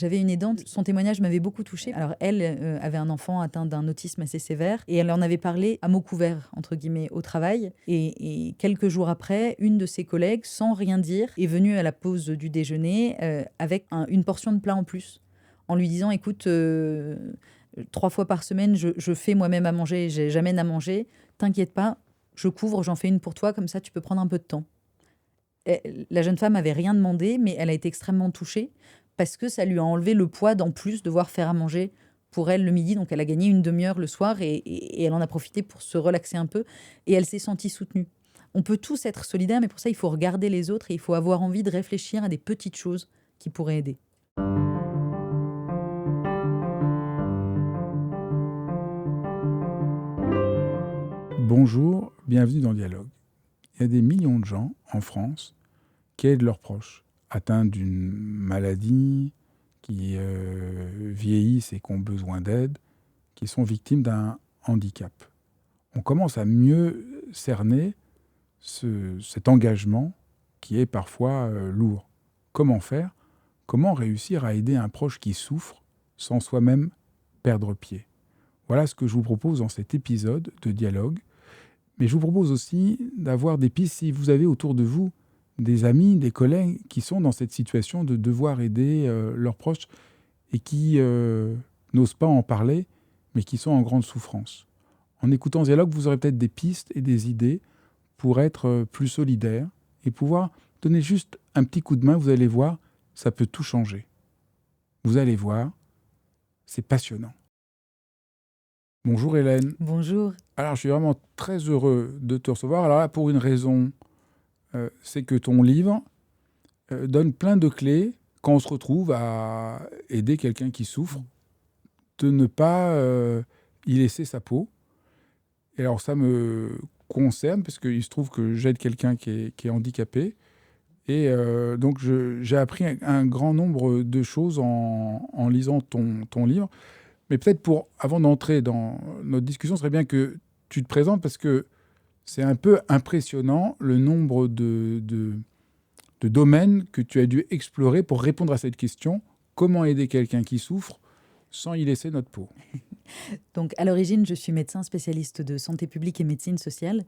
J'avais une aidante, son témoignage m'avait beaucoup touchée. Alors elle avait un enfant atteint d'un autisme assez sévère et elle en avait parlé à mots couverts, entre guillemets, au travail. Et quelques jours après, une de ses collègues, sans rien dire, est venue à la pause du déjeuner avec une portion de plat en plus, en lui disant, écoute, 3 fois par semaine, je fais moi-même à manger, j'amène à manger, t'inquiète pas, je couvre, j'en fais une pour toi, comme ça tu peux prendre un peu de temps. La jeune femme avait rien demandé, mais elle a été extrêmement touchée parce que ça lui a enlevé le poids d'en plus devoir faire à manger pour elle le midi. Donc elle a gagné une demi-heure le soir et elle en a profité pour se relaxer un peu et elle s'est sentie soutenue. On peut tous être solidaires, mais pour ça, il faut regarder les autres et il faut avoir envie de réfléchir à des petites choses qui pourraient aider. Bonjour, bienvenue dans Dialogue. Il y a des millions de gens en France qui aident leurs proches, atteints d'une maladie, qui vieillissent et qui ont besoin d'aide, qui sont victimes d'un handicap. On commence à mieux cerner cet engagement qui est parfois lourd. Comment faire ? Comment réussir à aider un proche qui souffre sans soi-même perdre pied ? Voilà ce que je vous propose dans cet épisode de Dialogue. Mais je vous propose aussi d'avoir des pistes si vous avez autour de vous des amis, des collègues qui sont dans cette situation de devoir aider leurs proches et qui n'osent pas en parler, mais qui sont en grande souffrance. En écoutant ce dialogue, vous aurez peut-être des pistes et des idées pour être plus solidaire et pouvoir donner juste un petit coup de main. Vous allez voir, ça peut tout changer. Vous allez voir, c'est passionnant. Bonjour Hélène. Bonjour. Alors, je suis vraiment très heureux de te recevoir. Alors là, pour une raison, c'est que ton livre donne plein de clés quand on se retrouve à aider quelqu'un qui souffre, de ne pas y laisser sa peau. Et alors, ça me concerne, parce qu'il se trouve que j'aide quelqu'un qui est handicapé. Et donc, j'ai appris un grand nombre de choses en lisant ton livre. Mais peut-être avant d'entrer dans notre discussion, ce serait bien que tu te présentes parce que c'est un peu impressionnant le nombre de domaines que tu as dû explorer pour répondre à cette question. Comment aider quelqu'un qui souffre sans y laisser notre peau ? Donc, à l'origine, je suis médecin spécialiste de santé publique et médecine sociale.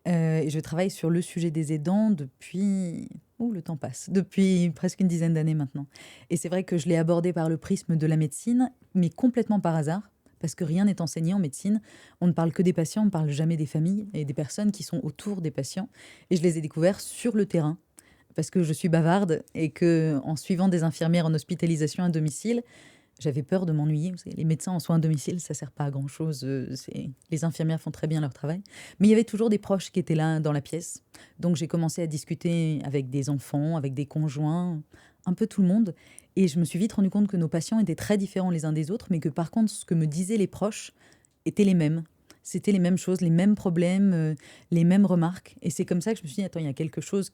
Et je travaille sur le sujet des aidants depuis... Ouh, le temps passe. Depuis presque une dizaine d'années maintenant. Et c'est vrai que je l'ai abordé par le prisme de la médecine, mais complètement par hasard, parce que rien n'est enseigné en médecine. On ne parle que des patients, on ne parle jamais des familles et des personnes qui sont autour des patients. Et je les ai découverts sur le terrain, parce que je suis bavarde et que, en suivant des infirmières en hospitalisation à domicile, j'avais peur de m'ennuyer. Vous savez, les médecins en soins à domicile, ça ne sert pas à grand-chose. Les infirmières font très bien leur travail. Mais il y avait toujours des proches qui étaient là dans la pièce. Donc j'ai commencé à discuter avec des enfants, avec des conjoints, un peu tout le monde. Et je me suis vite rendu compte que nos patients étaient très différents les uns des autres, mais que par contre, ce que me disaient les proches étaient les mêmes. C'était les mêmes choses, les mêmes problèmes, les mêmes remarques. Et c'est comme ça que je me suis dit, attends, il y a quelque chose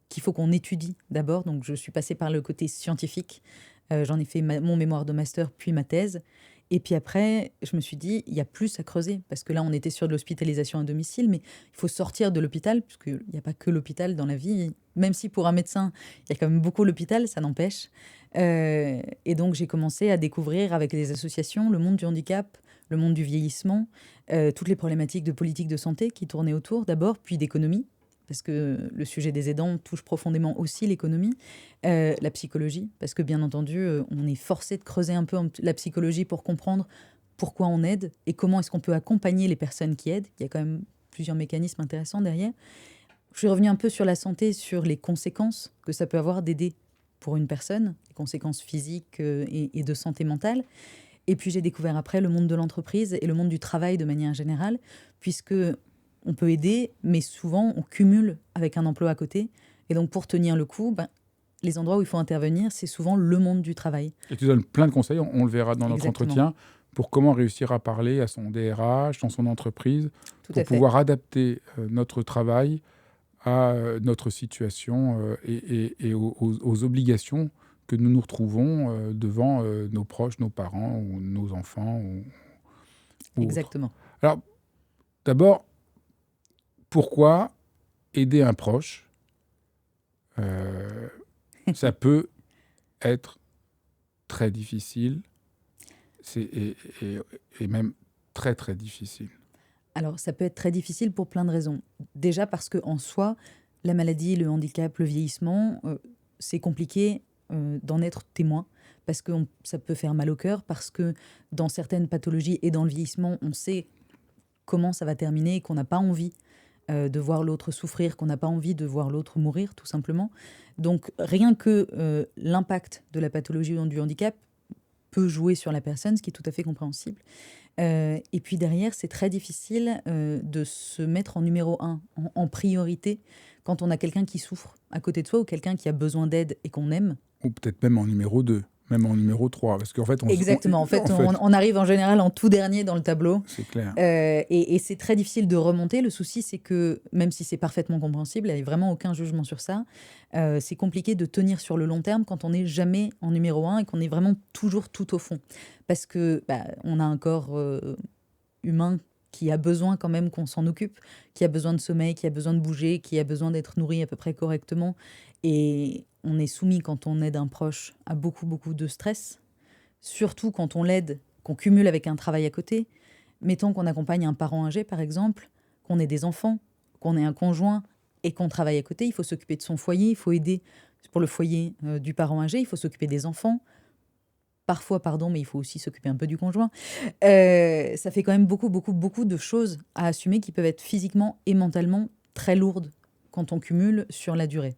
qu'il faut qu'on étudie d'abord. Donc je suis passée par le côté scientifique. J'en ai fait mon mémoire de master, puis ma thèse. Et puis après, je me suis dit, il y a plus à creuser. Parce que là, on était sur de l'hospitalisation à domicile, mais il faut sortir de l'hôpital, puisqu'il n'y a pas que l'hôpital dans la vie. Même si pour un médecin, il y a quand même beaucoup l'hôpital, ça n'empêche. Et donc, j'ai commencé à découvrir avec des associations le monde du handicap, le monde du vieillissement, toutes les problématiques de politique de santé qui tournaient autour d'abord, puis d'économie, parce que le sujet des aidants touche profondément aussi l'économie, la psychologie, parce que bien entendu, on est forcé de creuser un peu la psychologie pour comprendre pourquoi on aide et comment est-ce qu'on peut accompagner les personnes qui aident. Il y a quand même plusieurs mécanismes intéressants derrière. Je suis revenue un peu sur la santé, sur les conséquences que ça peut avoir d'aider pour une personne, les conséquences physiques et de santé mentale. Et puis j'ai découvert après le monde de l'entreprise et le monde du travail de manière générale, puisque on peut aider, mais souvent on cumule avec un emploi à côté. Et donc pour tenir le coup, les endroits où il faut intervenir, c'est souvent le monde du travail. Et tu donnes plein de conseils, on le verra dans notre Exactement. entretien, pour comment réussir à parler à son DRH, dans son entreprise, Tout pour à fait. pouvoir adapter notre travail à notre situation et aux obligations que nous nous retrouvons devant nos proches, nos parents ou nos enfants ou autres. Exactement. Alors, d'abord, pourquoi aider un proche ça peut être très difficile et même très très difficile. Alors, ça peut être très difficile pour plein de raisons. Déjà parce qu'en soi, la maladie, le handicap, le vieillissement, c'est compliqué d'en être témoin parce que ça peut faire mal au cœur, parce que dans certaines pathologies et dans le vieillissement, on sait comment ça va terminer et qu'on n'a pas envie de voir l'autre souffrir, qu'on n'a pas envie de voir l'autre mourir, tout simplement. Donc, rien que l'impact de la pathologie ou du handicap peut jouer sur la personne, ce qui est tout à fait compréhensible. Et puis derrière, c'est très difficile de se mettre en numéro un, en priorité, quand on a quelqu'un qui souffre à côté de soi ou quelqu'un qui a besoin d'aide et qu'on aime. Ou peut-être même en numéro 2, même en numéro 3. Parce qu'en fait, Exactement. En fait, on arrive en général en tout dernier dans le tableau. C'est clair. Et c'est très difficile de remonter. Le souci, c'est que, même si c'est parfaitement compréhensible, il n'y a vraiment aucun jugement sur ça, c'est compliqué de tenir sur le long terme quand on n'est jamais en numéro un et qu'on est vraiment toujours tout au fond. Parce que on a un corps humain qui a besoin quand même qu'on s'en occupe, qui a besoin de sommeil, qui a besoin de bouger, qui a besoin d'être nourri à peu près correctement. Et on est soumis, quand on aide un proche, à beaucoup, beaucoup de stress. Surtout quand on l'aide, qu'on cumule avec un travail à côté. Mettons qu'on accompagne un parent âgé, par exemple, qu'on ait des enfants, qu'on ait un conjoint et qu'on travaille à côté. Il faut s'occuper de son foyer, il faut aider pour le foyer du parent âgé, il faut s'occuper des enfants. Parfois, pardon, mais il faut aussi s'occuper un peu du conjoint. Ça fait quand même beaucoup, beaucoup, beaucoup de choses à assumer qui peuvent être physiquement et mentalement très lourdes quand on cumule sur la durée.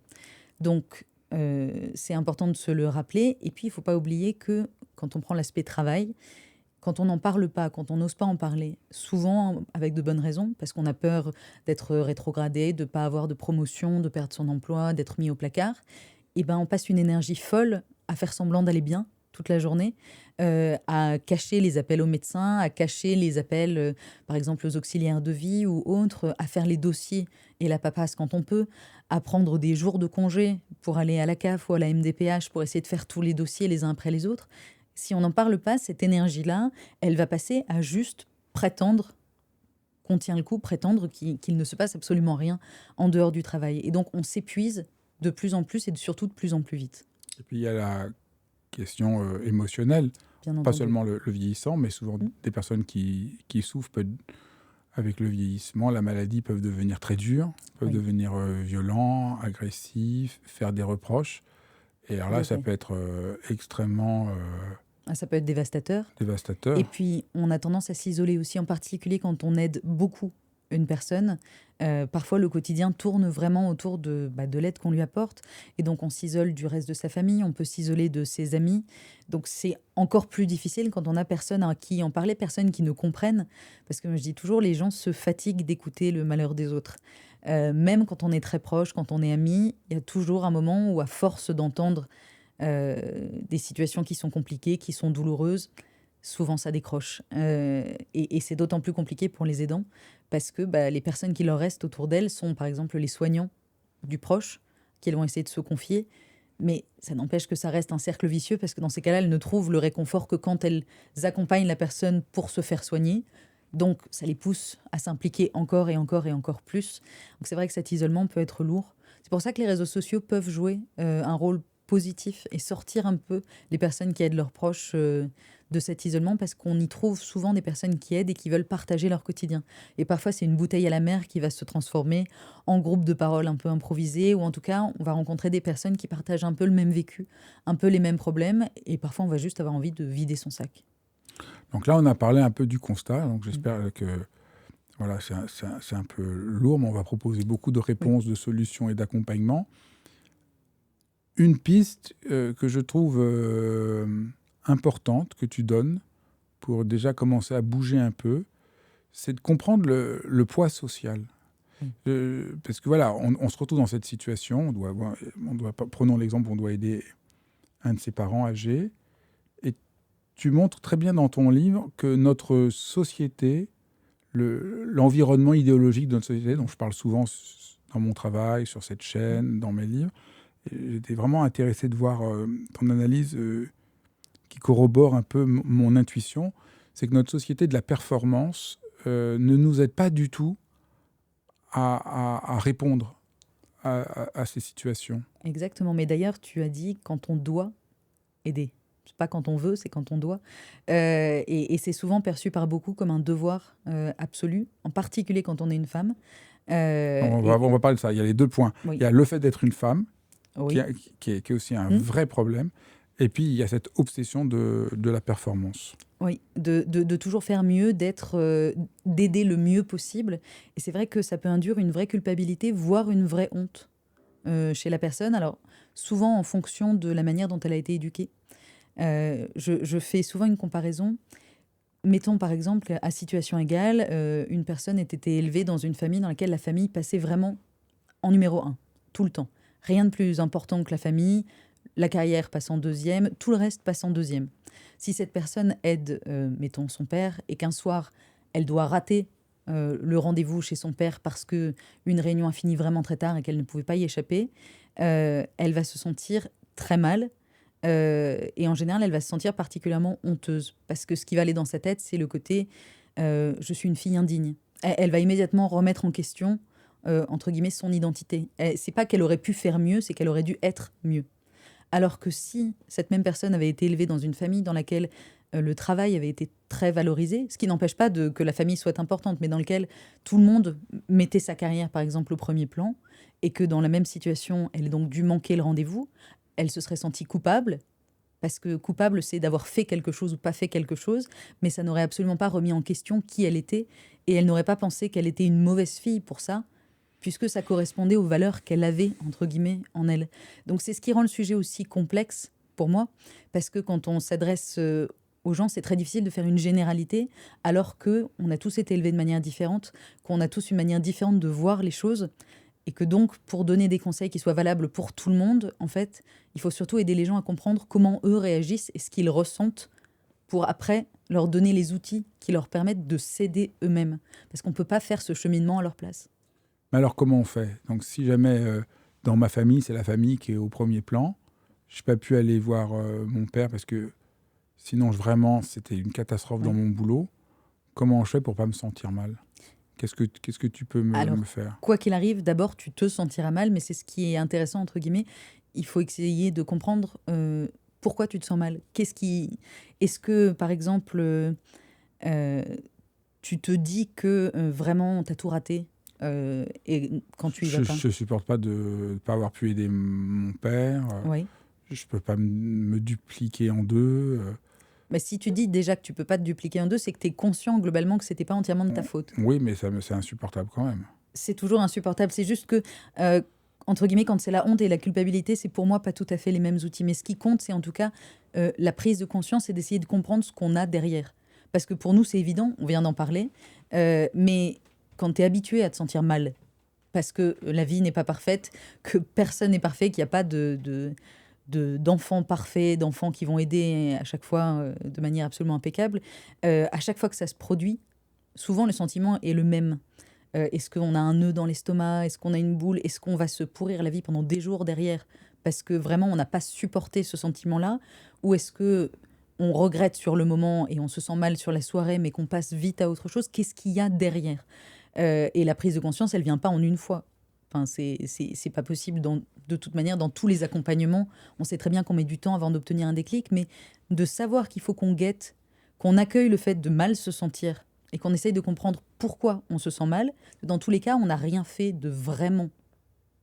Donc, c'est important de se le rappeler. Et puis, il ne faut pas oublier que quand on prend l'aspect travail, quand on n'en parle pas, quand on n'ose pas en parler, souvent avec de bonnes raisons, parce qu'on a peur d'être rétrogradé, de ne pas avoir de promotion, de perdre son emploi, d'être mis au placard, et ben on passe une énergie folle à faire semblant d'aller bien toute la journée, à cacher les appels aux médecins, à cacher les appels, par exemple, aux auxiliaires de vie ou autres, à faire les dossiers et la paperasse quand on peut, à prendre des jours de congé pour aller à la CAF ou à la MDPH pour essayer de faire tous les dossiers les uns après les autres. Si on n'en parle pas, cette énergie-là, elle va passer à juste prétendre qu'on tient le coup, prétendre qu'il ne se passe absolument rien en dehors du travail. Et donc, on s'épuise de plus en plus et surtout de plus en plus vite. Et puis, il y a la question émotionnelle, Bien pas entendu. seulement le vieillissant, mais souvent des personnes qui souffrent avec le vieillissement, la maladie, peuvent devenir très dures, peuvent devenir violents, agressifs, faire des reproches. Et alors là, ça peut être extrêmement ça peut être dévastateur. dévastateur. Et puis, on a tendance à s'isoler aussi, en particulier quand on aide beaucoup une personne. Parfois, le quotidien tourne vraiment autour de l'aide qu'on lui apporte. Et donc, on s'isole du reste de sa famille, on peut s'isoler de ses amis. Donc, c'est encore plus difficile quand on a personne à qui en parler, personne qui nous comprenne. Parce que je dis toujours, les gens se fatiguent d'écouter le malheur des autres. Même quand on est très proche, quand on est amis, il y a toujours un moment où, à force d'entendre des situations qui sont compliquées, qui sont douloureuses, souvent ça décroche. Et c'est d'autant plus compliqué pour les aidants parce que les personnes qui leur restent autour d'elles sont par exemple les soignants du proche, qui vont essayer de se confier. Mais ça n'empêche que ça reste un cercle vicieux parce que dans ces cas-là, elles ne trouvent le réconfort que quand elles accompagnent la personne pour se faire soigner. Donc ça les pousse à s'impliquer encore et encore et encore plus. Donc c'est vrai que cet isolement peut être lourd. C'est pour ça que les réseaux sociaux peuvent jouer un rôle positif et sortir un peu les personnes qui aident leurs proches de cet isolement, parce qu'on y trouve souvent des personnes qui aident et qui veulent partager leur quotidien. Et parfois, c'est une bouteille à la mer qui va se transformer en groupe de parole un peu improvisé, ou en tout cas, on va rencontrer des personnes qui partagent un peu le même vécu, un peu les mêmes problèmes, et parfois, on va juste avoir envie de vider son sac. Donc là, on a parlé un peu du constat, donc j'espère que voilà, c'est un peu lourd, mais on va proposer beaucoup de réponses, de solutions et d'accompagnement. Une piste que je trouve importante que tu donnes pour déjà commencer à bouger un peu, c'est de comprendre le poids social. Parce que voilà, on se retrouve dans cette situation, prenons l'exemple, on doit aider un de ses parents âgés, et tu montres très bien dans ton livre que notre société, l'environnement idéologique de notre société, dont je parle souvent dans mon travail, sur cette chaîne, dans mes livres, j'étais vraiment intéressé de voir ton analyse qui corrobore un peu mon intuition. C'est que notre société de la performance ne nous aide pas du tout à répondre à ces situations. Exactement. Mais d'ailleurs, tu as dit quand on doit aider. C'est pas quand on veut, c'est quand on doit. Et c'est souvent perçu par beaucoup comme un devoir absolu, en particulier quand on est une femme. On va parler de ça. Il y a les 2 points. Oui, Il y a le fait d'être une femme, qui, oui. a- qui est aussi un Hmm. vrai problème. Et puis, il y a cette obsession de la performance. Oui, de toujours faire mieux, d'aider le mieux possible. Et c'est vrai que ça peut induire une vraie culpabilité, voire une vraie honte chez la personne. Alors, souvent en fonction de la manière dont elle a été éduquée. Je fais souvent une comparaison. Mettons par exemple, à situation égale, une personne ait été élevée dans une famille dans laquelle la famille passait vraiment en numéro un, tout le temps. Rien de plus important que la famille, la carrière passe en deuxième, tout le reste passe en deuxième. Si cette personne aide, mettons, son père, et qu'un soir, elle doit rater le rendez-vous chez son père parce que une réunion a fini vraiment très tard et qu'elle ne pouvait pas y échapper, elle va se sentir très mal. Et en général, elle va se sentir particulièrement honteuse parce que ce qui va aller dans sa tête, c'est le côté je suis une fille indigne. Elle va immédiatement remettre en question, entre guillemets, son identité. C'est pas qu'elle aurait pu faire mieux, c'est qu'elle aurait dû être mieux. Alors que si cette même personne avait été élevée dans une famille dans laquelle le travail avait été très valorisé, ce qui n'empêche pas que la famille soit importante, mais dans lequel tout le monde mettait sa carrière, par exemple, au premier plan, et que dans la même situation, elle ait donc dû manquer le rendez-vous, elle se serait sentie coupable, parce que coupable, c'est d'avoir fait quelque chose ou pas fait quelque chose, mais ça n'aurait absolument pas remis en question qui elle était, et elle n'aurait pas pensé qu'elle était une mauvaise fille pour ça, puisque ça correspondait aux valeurs qu'elle avait, entre guillemets, en elle. Donc c'est ce qui rend le sujet aussi complexe pour moi, parce que quand on s'adresse aux gens, c'est très difficile de faire une généralité, alors que on a tous été élevés de manière différente, qu'on a tous une manière différente de voir les choses, et que donc, pour donner des conseils qui soient valables pour tout le monde, en fait, il faut surtout aider les gens à comprendre comment eux réagissent et ce qu'ils ressentent pour après leur donner les outils qui leur permettent de s'aider eux-mêmes. Parce qu'on ne peut pas faire ce cheminement à leur place. Mais alors, comment on fait? Donc, si jamais dans ma famille, c'est la famille qui est au premier plan, je n'ai pas pu aller voir mon père parce que sinon, vraiment, c'était une catastrophe dans Oui. mon boulot. Comment je fais pour pas me sentir mal? Qu'est-ce que tu peux me Alors, faire? quoi qu'il arrive, d'abord, tu te sentiras mal, mais c'est ce qui est intéressant, entre guillemets. Il faut essayer de comprendre pourquoi tu te sens mal. Qu'est-ce qui... Est-ce que, par exemple, euh, tu te dis que vraiment, tu as tout raté et quand tu y vas pas? Je supporte pas de ne pas avoir pu aider mon père. Oui. Je peux pas me dupliquer en deux. Mais si tu dis déjà que tu peux pas te dupliquer en deux, c'est que tu es conscient globalement que c'était pas entièrement de ta faute. Oui, mais c'est insupportable quand même. C'est toujours insupportable. C'est juste que, entre guillemets, quand c'est la honte et la culpabilité, c'est pour moi pas tout à fait les mêmes outils. Mais ce qui compte, c'est en tout cas la prise de conscience et d'essayer de comprendre ce qu'on a derrière. Parce que pour nous, c'est évident, on vient d'en parler, mais quand tu es habitué à te sentir mal, parce que la vie n'est pas parfaite, que personne n'est parfait, qu'il n'y a pas d'enfants parfaits, d'enfants qui vont aider à chaque fois de manière absolument impeccable, à chaque fois que ça se produit, souvent le sentiment est le même. Est-ce qu'on a un nœud dans l'estomac? Est-ce qu'on a une boule? Est-ce qu'on va se pourrir la vie pendant des jours derrière parce que vraiment on n'a pas supporté ce sentiment-là? Ou est-ce que on regrette sur le moment et on se sent mal sur la soirée, mais qu'on passe vite à autre chose? Qu'est-ce qu'il y a derrière? Et la prise de conscience, elle vient pas en une fois. Enfin, c'est pas possible de toute manière dans tous les accompagnements. On sait très bien qu'on met du temps avant d'obtenir un déclic, mais de savoir qu'il faut qu'on guette, qu'on accueille le fait de mal se sentir et qu'on essaye de comprendre pourquoi on se sent mal. Dans tous les cas, on n'a rien fait de vraiment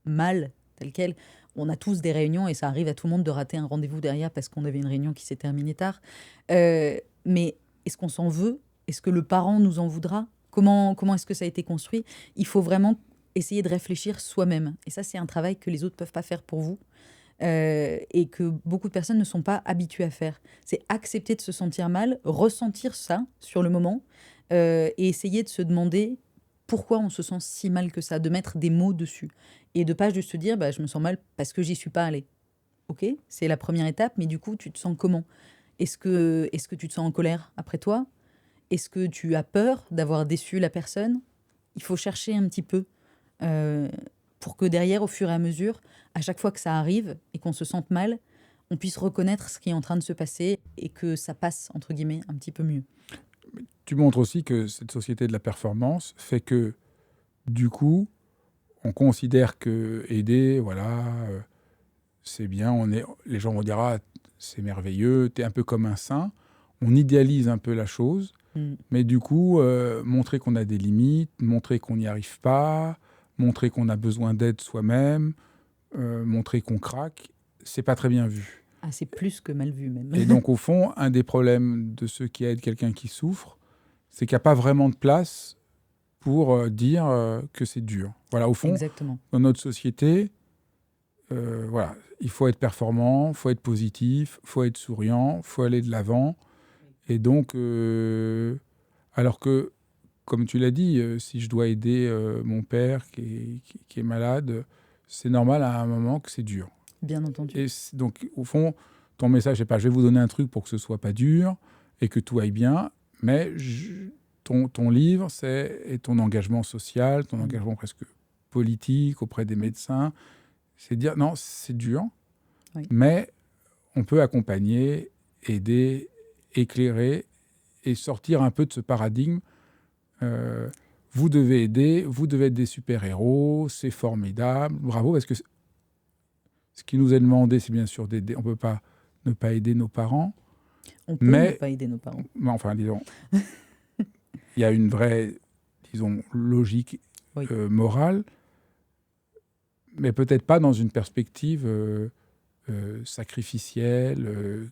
mal, tel quel. On a tous des réunions et ça arrive à tout le monde de rater un rendez-vous derrière parce qu'on avait une réunion qui s'est terminée tard. Mais est-ce qu'on s'en veut? Est-ce que le parent nous en voudra? Comment est-ce que ça a été construit? Il faut vraiment essayer de réfléchir soi-même. Et ça, c'est un travail que les autres ne peuvent pas faire pour vous. Et que beaucoup de personnes ne sont pas habituées à faire. C'est accepter de se sentir mal, ressentir ça sur le moment, et essayer de se demander pourquoi on se sent si mal que ça, de mettre des mots dessus. Et de pas juste se dire, bah, je me sens mal parce que j'y suis pas allée. Ok, c'est la première étape, mais du coup, tu te sens comment? Est-ce que tu te sens en colère après toi? Est-ce que tu as peur d'avoir déçu la personne? Il faut chercher un petit peu euh, pour que derrière, au fur et à mesure, à chaque fois que ça arrive et qu'on se sente mal, on puisse reconnaître ce qui est en train de se passer et que ça passe, entre guillemets, un petit peu mieux. Tu montres aussi que cette société de la performance fait que, du coup, on considère que aider, voilà, c'est bien. Les gens vont dire, ah, c'est merveilleux, tu es un peu comme un saint. On idéalise un peu la chose, mais du coup, montrer qu'on a des limites, montrer qu'on n'y arrive pas, montrer qu'on a besoin d'aide soi-même, montrer qu'on craque, c'est pas très bien vu. Ah, c'est plus que mal vu même. Et donc, au fond, un des problèmes de ceux qui aident quelqu'un qui souffre, c'est qu'il n'y a pas vraiment de place pour dire que c'est dur. Voilà, au fond, Exactement. dans notre société, voilà, il faut être performant, il faut être positif, il faut être souriant, il faut aller de l'avant. Et donc, alors que, comme tu l'as dit, si je dois aider mon père qui est malade, c'est normal à un moment que c'est dur. Bien entendu. Et donc, au fond, ton message, c'est pas je vais vous donner un truc pour que ce soit pas dur et que tout aille bien, mais ton livre, et ton engagement social, ton engagement presque politique auprès des médecins, c'est dire non, c'est dur, mais on peut accompagner, aider, éclairer et sortir un peu de ce paradigme. Vous devez aider, vous devez être des super-héros, c'est formidable, bravo, parce que ce qui nous est demandé, c'est bien sûr d'aider. On ne peut pas ne pas aider nos parents. On peut ne pas aider nos parents. Mais enfin, disons, il y a une vraie, disons, logique morale, mais peut-être pas dans une perspective sacrificielle,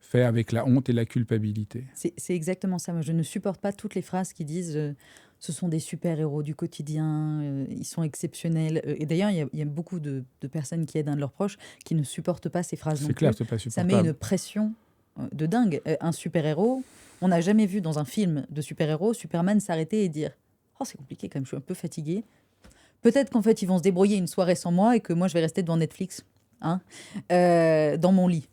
fait avec la honte et la culpabilité. C'est exactement ça. Moi, je ne supporte pas toutes les phrases qui disent ce sont des super-héros du quotidien, ils sont exceptionnels. Et d'ailleurs, il y a beaucoup de personnes qui aident un de leurs proches qui ne supportent pas ces phrases non plus. C'est clair, c'est pas supportable. Ça met une pression de dingue. Un super-héros, on n'a jamais vu dans un film de super-héros Superman s'arrêter et dire « Oh, c'est compliqué quand même, je suis un peu fatigué. Peut-être qu'en fait, ils vont se débrouiller une soirée sans moi et que moi, je vais rester devant Netflix, hein, dans mon lit. »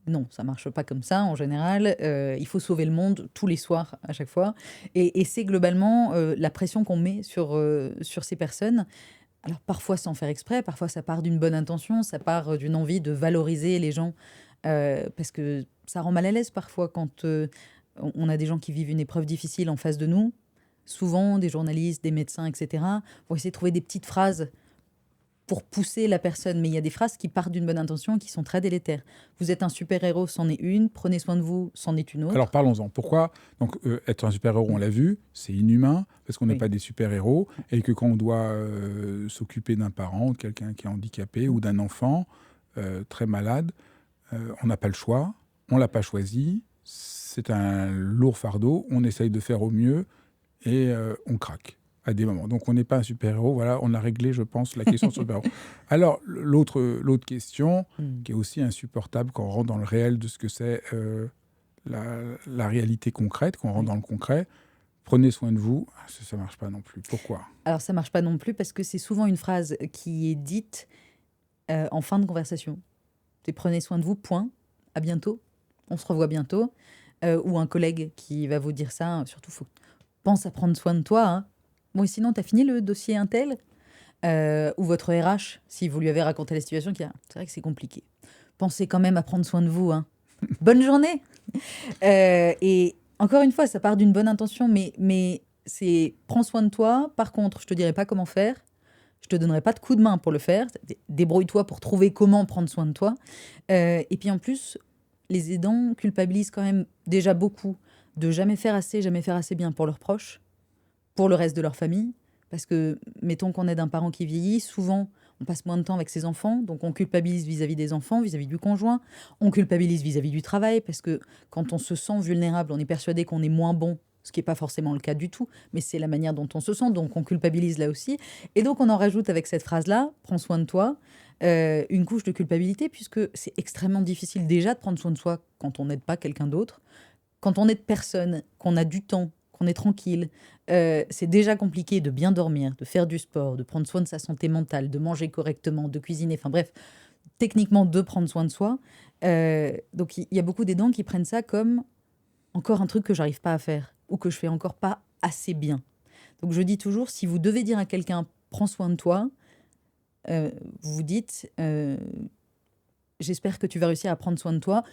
Non, ça marche pas comme ça en général. Il faut sauver le monde tous les soirs à chaque fois. Et c'est globalement la pression qu'on met sur ces personnes. Alors parfois sans faire exprès, parfois ça part d'une bonne intention, ça part d'une envie de valoriser les gens. Parce que ça rend mal à l'aise parfois quand on a des gens qui vivent une épreuve difficile en face de nous. Souvent, des journalistes, des médecins, etc., vont essayer de trouver des petites phrases pour pousser la personne. Mais il y a des phrases qui partent d'une bonne intention et qui sont très délétères. Vous êtes un super-héros, c'en est une. Prenez soin de vous, c'en est une autre. Alors parlons-en. Pourquoi donc, être un super-héros, on l'a vu, c'est inhumain, parce qu'on n'est pas des super-héros, et que quand on doit s'occuper d'un parent, de quelqu'un qui est handicapé, ou d'un enfant très malade, on n'a pas le choix, on ne l'a pas choisi, c'est un lourd fardeau, on essaye de faire au mieux, et on craque à des moments. Donc on n'est pas un super-héros, voilà, on a réglé, je pense, la question sur le super-héros. Alors, l'autre question, qui est aussi insupportable quand on rentre dans le réel de ce que c'est la réalité concrète, quand on rentre dans le concret, prenez soin de vous, ça ne marche pas non plus. Pourquoi ? Alors ça ne marche pas non plus parce que c'est souvent une phrase qui est dite en fin de conversation. C'est prenez soin de vous, point, à bientôt, on se revoit bientôt. Ou un collègue qui va vous dire ça, surtout pense à prendre soin de toi, hein. Bon, et sinon, tu as fini le dossier Intel ou votre RH, si vous lui avez raconté la situation, qui a... c'est vrai que c'est compliqué. Pensez quand même à prendre soin de vous, hein. Bonne journée. Et encore une fois, ça part d'une bonne intention, mais c'est prends soin de toi. Par contre, je te dirai pas comment faire. Je te donnerai pas de coup de main pour le faire. Débrouille-toi pour trouver comment prendre soin de toi. Et puis en plus, les aidants culpabilisent quand même déjà beaucoup de jamais faire assez bien pour leurs proches, pour le reste de leur famille. Parce que, mettons qu'on aide un parent qui vieillit, souvent, on passe moins de temps avec ses enfants, donc on culpabilise vis-à-vis des enfants, vis-à-vis du conjoint, on culpabilise vis-à-vis du travail, parce que quand on se sent vulnérable, on est persuadé qu'on est moins bon, ce qui n'est pas forcément le cas du tout, mais c'est la manière dont on se sent, donc on culpabilise là aussi. Et donc on en rajoute avec cette phrase-là, prends soin de toi, une couche de culpabilité, puisque c'est extrêmement difficile déjà de prendre soin de soi quand on n'aide pas quelqu'un d'autre. Quand on aide personne, qu'on a du temps, qu'on est tranquille, c'est déjà compliqué de bien dormir, de faire du sport, de prendre soin de sa santé mentale, de manger correctement, de cuisiner, enfin bref, techniquement de prendre soin de soi. Donc il y a beaucoup d'aidants qui prennent ça comme encore un truc que j'arrive pas à faire ou que je fais encore pas assez bien. Donc je dis toujours, si vous devez dire à quelqu'un « prends soin de toi », vous vous dites « j'espère que tu vas réussir à prendre soin de toi.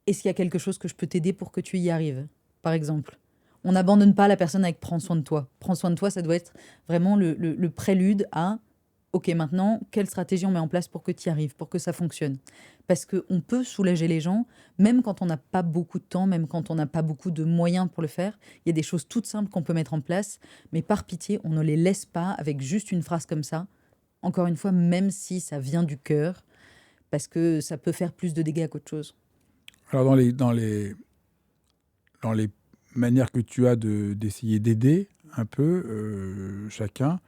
Est-ce qu'il y a quelque chose que je peux t'aider pour que tu y arrives ?» Par exemple. On n'abandonne pas la personne avec « prends soin de toi ». Prends soin de toi, ça doit être vraiment le prélude à « OK, maintenant, quelle stratégie on met en place pour que tu y arrives, pour que ça fonctionne? Parce qu'on peut soulager les gens, même quand on n'a pas beaucoup de temps, même quand on n'a pas beaucoup de moyens pour le faire. Il y a des choses toutes simples qu'on peut mettre en place, mais par pitié, on ne les laisse pas avec juste une phrase comme ça. Encore une fois, même si ça vient du cœur, parce que ça peut faire plus de dégâts qu'autre chose. Alors, dans les manières que tu as d'essayer d'aider un peu chacun,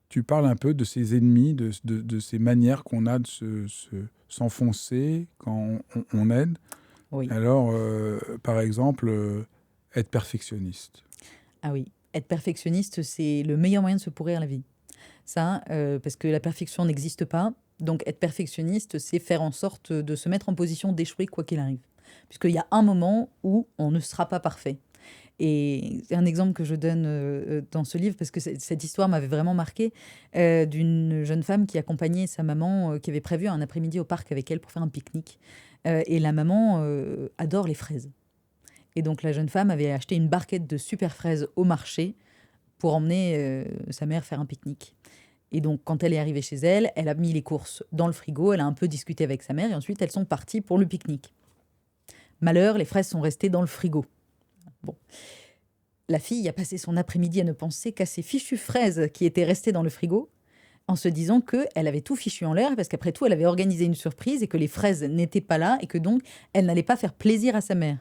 tu parles un peu de ces ennemis, de ces manières qu'on a de s'enfoncer quand on aide. Oui. Alors, par exemple, être perfectionniste. Ah oui, être perfectionniste, c'est le meilleur moyen de se pourrir la vie. Ça, parce que la perfection n'existe pas. Donc être perfectionniste, c'est faire en sorte de se mettre en position d'échouer quoi qu'il arrive. Puisqu'il y a un moment où on ne sera pas parfait. Et c'est un exemple que je donne dans ce livre, parce que cette histoire m'avait vraiment marqué, d'une jeune femme qui accompagnait sa maman, qui avait prévu un après-midi au parc avec elle pour faire un pique-nique. Et la maman adore les fraises. Et donc la jeune femme avait acheté une barquette de super fraises au marché pour emmener sa mère faire un pique-nique. Et donc, quand elle est arrivée chez elle, elle a mis les courses dans le frigo, elle a un peu discuté avec sa mère, et ensuite, elles sont parties pour le pique-nique. Malheur, les fraises sont restées dans le frigo. Bon. La fille a passé son après-midi à ne penser qu'à ces fichues fraises qui étaient restées dans le frigo, en se disant qu'elle avait tout fichu en l'air, parce qu'après tout, elle avait organisé une surprise, et que les fraises n'étaient pas là, et que donc, elle n'allait pas faire plaisir à sa mère.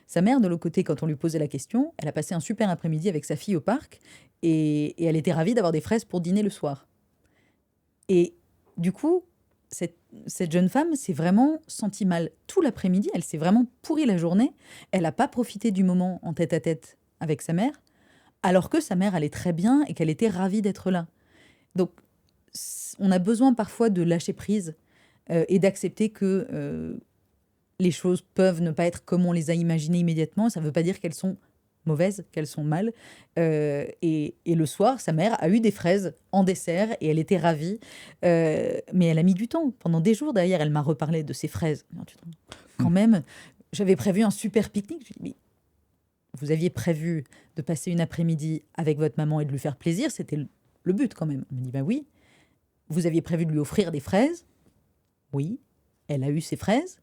Sa mère, de l'autre côté, quand on lui posait la question, elle a passé un super après-midi avec sa fille au parc, et elle était ravie d'avoir des fraises pour dîner le soir. Et du coup, cette jeune femme s'est vraiment sentie mal tout l'après-midi. Elle s'est vraiment pourrie la journée. Elle n'a pas profité du moment en tête à tête avec sa mère, alors que sa mère allait très bien et qu'elle était ravie d'être là. Donc, on a besoin parfois de lâcher prise et d'accepter que les choses peuvent ne pas être comme on les a imaginées immédiatement. Ça ne veut pas dire qu'elles sont mauvaises, qu'elles sont mal. Et le soir, sa mère a eu des fraises en dessert et elle était ravie. Mais elle a mis du temps. Pendant des jours, derrière, elle m'a reparlé de ces fraises. Quand même, j'avais prévu un super pique-nique. Je lui ai dit, mais vous aviez prévu de passer une après-midi avec votre maman et de lui faire plaisir. C'était le but quand même. Elle me dit, bah oui. Vous aviez prévu de lui offrir des fraises. Oui. Elle a eu ses fraises.